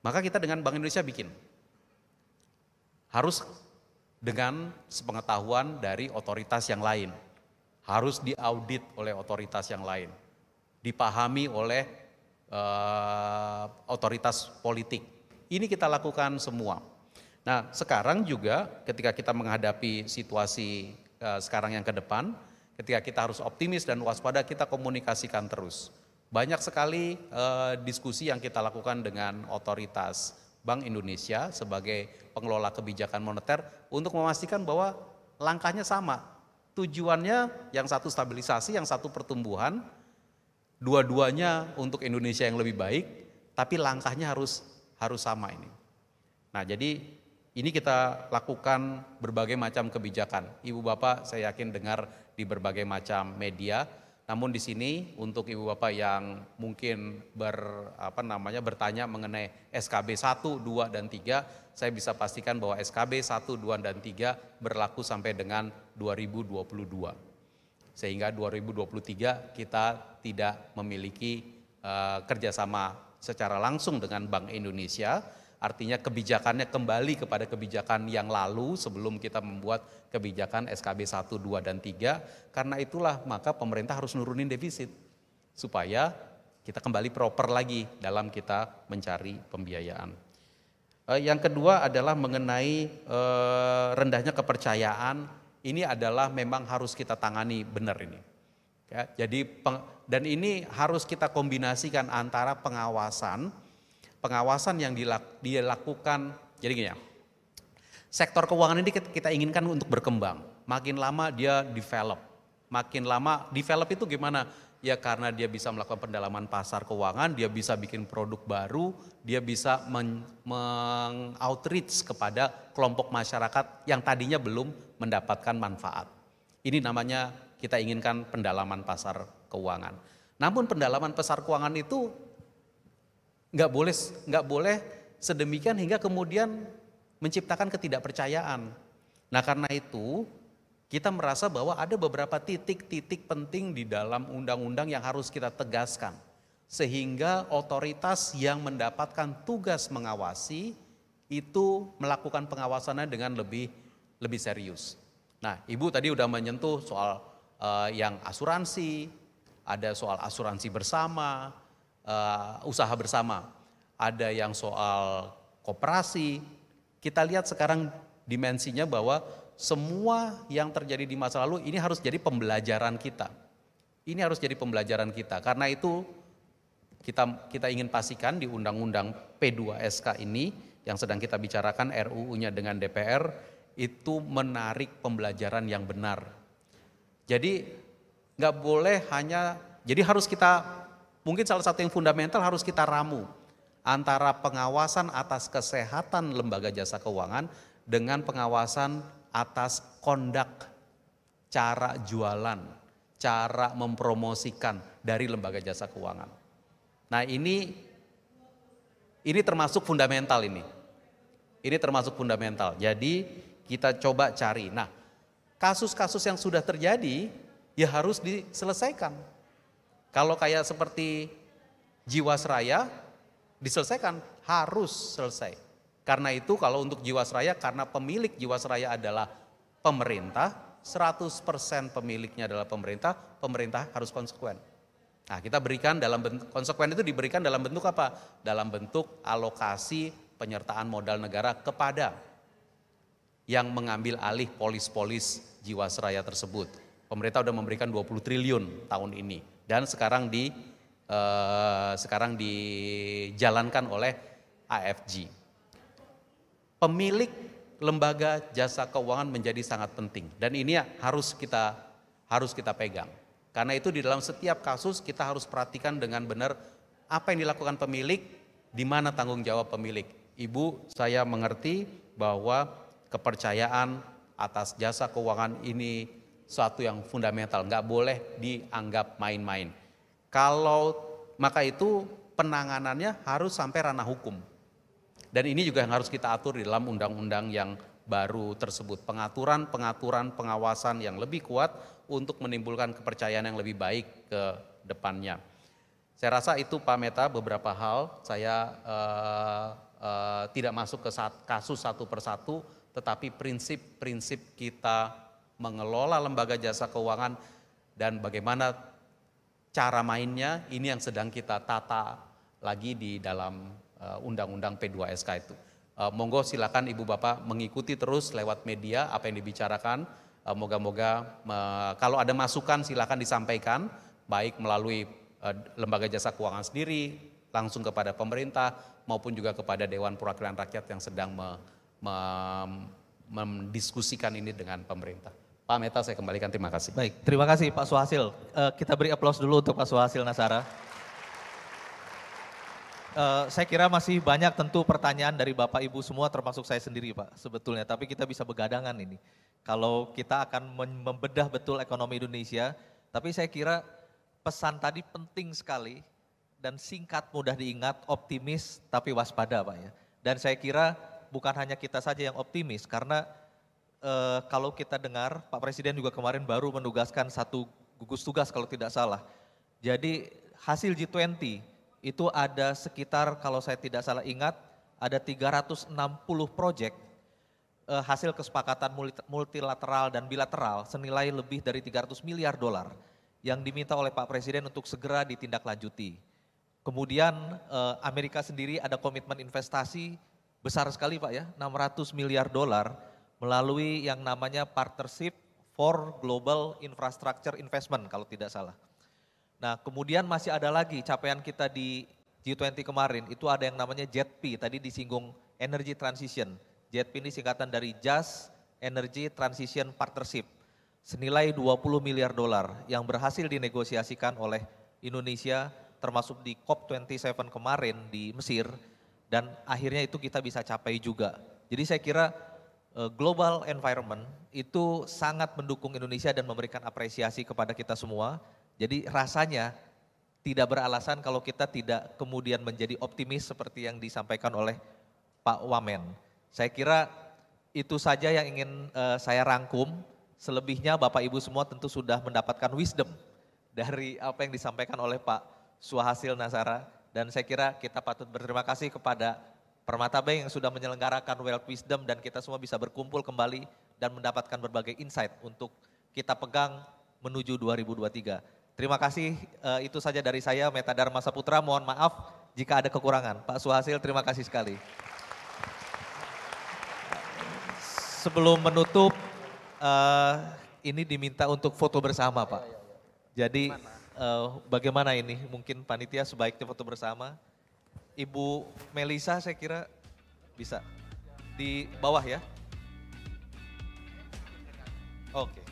Speaker 5: Maka kita dengan Bank Indonesia bikin harus dengan sepengetahuan dari otoritas yang lain. Harus diaudit oleh otoritas yang lain, dipahami oleh otoritas politik. Ini kita lakukan semua. Nah sekarang juga ketika kita menghadapi situasi sekarang yang ke depan, ketika kita harus optimis dan waspada, kita komunikasikan terus. Banyak sekali diskusi yang kita lakukan dengan otoritas Bank Indonesia sebagai pengelola kebijakan moneter untuk memastikan bahwa langkahnya sama. Tujuannya yang satu stabilisasi, yang satu pertumbuhan, dua-duanya untuk Indonesia yang lebih baik, tapi langkahnya harus sama ini. Nah jadi ini kita lakukan berbagai macam kebijakan. Ibu Bapak saya yakin dengar di berbagai macam media, namun di sini untuk Ibu Bapak yang mungkin bertanya mengenai SKB 1, 2, dan 3, saya bisa pastikan bahwa SKB 1, 2, dan 3 berlaku sampai dengan 2022. Sehingga 2023 kita tidak memiliki kerjasama secara langsung dengan Bank Indonesia, artinya kebijakannya kembali kepada kebijakan yang lalu sebelum kita membuat kebijakan SKB 1, 2, dan 3. Karena itulah maka pemerintah harus nurunin defisit supaya kita kembali proper lagi dalam kita mencari pembiayaan. Yang kedua adalah mengenai rendahnya kepercayaan. Ini adalah memang harus kita tangani benar ini. Ya, jadi dan ini harus kita kombinasikan antara pengawasan yang dilakukan. Jadi gini ya, sektor keuangan ini kita inginkan untuk berkembang. Makin lama dia develop. Makin lama develop itu gimana? Ya karena dia bisa melakukan pendalaman pasar keuangan, dia bisa bikin produk baru, dia bisa meng-outreach kepada kelompok masyarakat yang tadinya belum mendapatkan manfaat. Ini namanya kita inginkan pendalaman pasar keuangan. Namun pendalaman pasar keuangan itu nggak boleh sedemikian hingga kemudian menciptakan ketidakpercayaan. Nah karena itu kita merasa bahwa ada beberapa titik-titik penting di dalam undang-undang yang harus kita tegaskan. Sehingga otoritas yang mendapatkan tugas mengawasi itu melakukan pengawasannya dengan lebih serius. Nah Ibu tadi udah menyentuh soal yang asuransi, ada soal asuransi bersama, usaha bersama. Ada yang soal koperasi. Kita lihat sekarang dimensinya bahwa semua yang terjadi di masa lalu ini harus jadi pembelajaran kita. Ini harus jadi pembelajaran kita. Karena itu kita ingin pastikan di Undang-Undang P2SK ini yang sedang kita bicarakan RUU-nya dengan DPR itu menarik pembelajaran yang benar. Jadi nggak boleh jadi harus kita, mungkin salah satu yang fundamental harus kita ramu antara pengawasan atas kesehatan lembaga jasa keuangan dengan pengawasan atas kondak, cara jualan, cara mempromosikan dari lembaga jasa keuangan. Nah ini termasuk fundamental ini. Ini termasuk fundamental. Jadi kita coba cari. Nah kasus-kasus yang sudah terjadi ya harus diselesaikan. Kalau kayak seperti Jiwasraya diselesaikan, harus selesai. Karena itu kalau untuk Jiwasraya, karena pemilik Jiwasraya adalah pemerintah, 100% pemiliknya adalah pemerintah harus konsekuen. Nah kita berikan dalam bentuk, konsekuen itu diberikan dalam bentuk apa? Dalam bentuk alokasi penyertaan modal negara kepada yang mengambil alih polis-polis Jiwasraya tersebut. Pemerintah sudah memberikan 20 triliun tahun ini dan sekarang dijalankan oleh AFG. Pemilik lembaga jasa keuangan menjadi sangat penting dan ini harus kita pegang. Karena itu di dalam setiap kasus kita harus perhatikan dengan benar apa yang dilakukan pemilik, di mana tanggung jawab pemilik. Ibu, saya mengerti bahwa kepercayaan atas jasa keuangan ini suatu yang fundamental, nggak boleh dianggap main-main. Maka itu penanganannya harus sampai ranah hukum. Dan ini juga yang harus kita atur di dalam undang-undang yang baru tersebut. Pengaturan pengawasan yang lebih kuat untuk menimbulkan kepercayaan yang lebih baik ke depannya. Saya rasa itu Pak Meta beberapa hal. Saya tidak masuk ke kasus satu persatu, tetapi prinsip-prinsip kita mengelola lembaga jasa keuangan dan bagaimana cara mainnya ini yang sedang kita tata lagi di dalam Undang-Undang P2SK itu. Monggo silakan Ibu Bapak mengikuti terus lewat media apa yang dibicarakan. Moga-moga kalau ada masukan silakan disampaikan baik melalui lembaga jasa keuangan sendiri langsung kepada pemerintah maupun juga kepada Dewan Perwakilan Rakyat yang sedang mendiskusikan ini dengan pemerintah. Pak Meta saya kembalikan, terima kasih.
Speaker 4: Baik, terima kasih Pak Suhasil. Kita beri aplaus dulu untuk Pak Suhasil Nazara. Saya kira masih banyak tentu pertanyaan dari Bapak Ibu semua termasuk saya sendiri Pak sebetulnya. Tapi kita bisa begadangan ini. Kalau kita akan membedah betul ekonomi Indonesia. Tapi saya kira pesan tadi penting sekali dan singkat mudah diingat, optimis tapi waspada Pak ya. Dan saya kira bukan hanya kita saja yang optimis karena kalau kita dengar Pak Presiden juga kemarin baru menugaskan satu gugus tugas kalau tidak salah. Jadi hasil G20 itu ada sekitar kalau saya tidak salah ingat ada 360 proyek hasil kesepakatan multilateral dan bilateral senilai lebih dari 300 miliar dolar yang diminta oleh Pak Presiden untuk segera ditindaklanjuti. Kemudian Amerika sendiri ada komitmen investasi besar sekali Pak ya, 600 miliar dolar melalui yang namanya Partnership for Global Infrastructure Investment kalau tidak salah. Nah kemudian masih ada lagi capaian kita di G20 kemarin, itu ada yang namanya JETP, tadi disinggung Energy Transition. JETP ini singkatan dari Just Energy Transition Partnership. senilai 20 miliar dolar yang berhasil dinegosiasikan oleh Indonesia termasuk di COP27 kemarin di Mesir, dan akhirnya itu kita bisa capai juga. Jadi saya kira global environment itu sangat mendukung Indonesia dan memberikan apresiasi kepada kita semua. Jadi rasanya tidak beralasan kalau kita tidak kemudian menjadi optimis seperti yang disampaikan oleh Pak Wamen. Saya kira itu saja yang ingin saya rangkum. Selebihnya Bapak Ibu semua tentu sudah mendapatkan wisdom dari apa yang disampaikan oleh Pak Suhasil Nazara. Dan saya kira kita patut berterima kasih kepada Permata Bank yang sudah menyelenggarakan Wealth Wisdom dan kita semua bisa berkumpul kembali dan mendapatkan berbagai insight untuk kita pegang menuju 2023. Terima kasih, itu saja dari saya, Meta Dharma Saputra. Mohon maaf jika ada kekurangan. Pak Suhasil, terima kasih sekali. Sebelum menutup, ini diminta untuk foto bersama, Pak. Jadi bagaimana ini? Mungkin panitia sebaiknya foto bersama. Ibu Melisa saya kira bisa di bawah ya. Oke.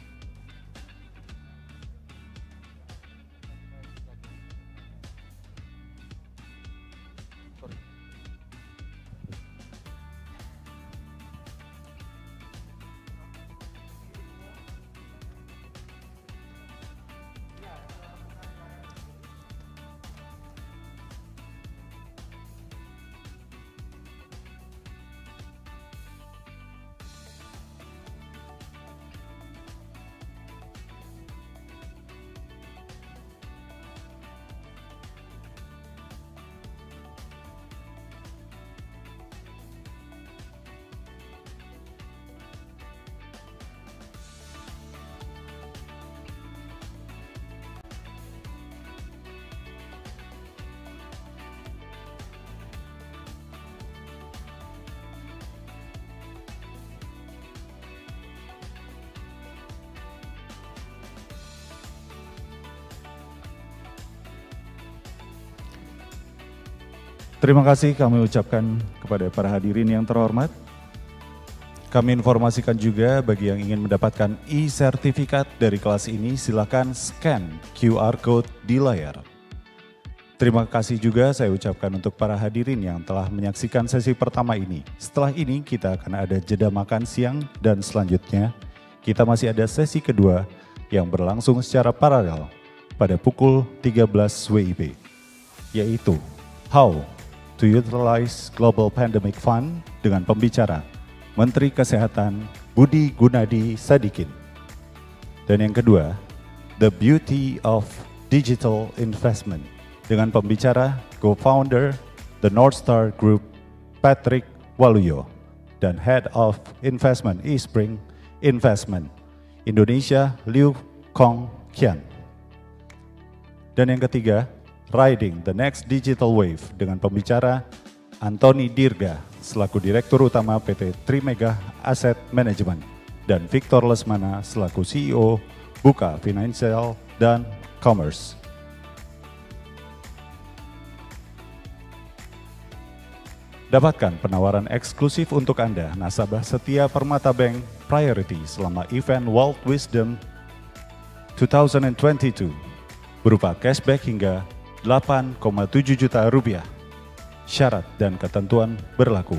Speaker 8: Terima kasih kami ucapkan kepada para hadirin yang terhormat. Kami informasikan juga bagi yang ingin mendapatkan e-sertifikat dari kelas ini, silakan scan QR Code di layar. Terima kasih juga saya ucapkan untuk para hadirin yang telah menyaksikan sesi pertama ini. Setelah ini kita akan ada jeda makan siang dan selanjutnya kita masih ada sesi kedua yang berlangsung secara paralel pada pukul 13 WIB, yaitu How to Utilize Global Pandemic Fund dengan pembicara Menteri Kesehatan Budi Gunadi Sadikin. Dan yang kedua, The Beauty of Digital Investment dengan pembicara Co-founder The North Star Group Patrick Waluyo dan Head of Investment Eastspring Investment Indonesia Liu Kong Kian. Dan yang ketiga, Riding the Next Digital Wave dengan pembicara Antoni Dirga selaku Direktur Utama PT Trimega Asset Management dan Victor Lesmana selaku CEO Buka Financial dan Commerce. Dapatkan penawaran eksklusif untuk Anda, nasabah setia Permata Bank Priority selama event Wealth Wisdom 2022 berupa cashback hingga 8,7 juta rupiah. Syarat dan ketentuan berlaku.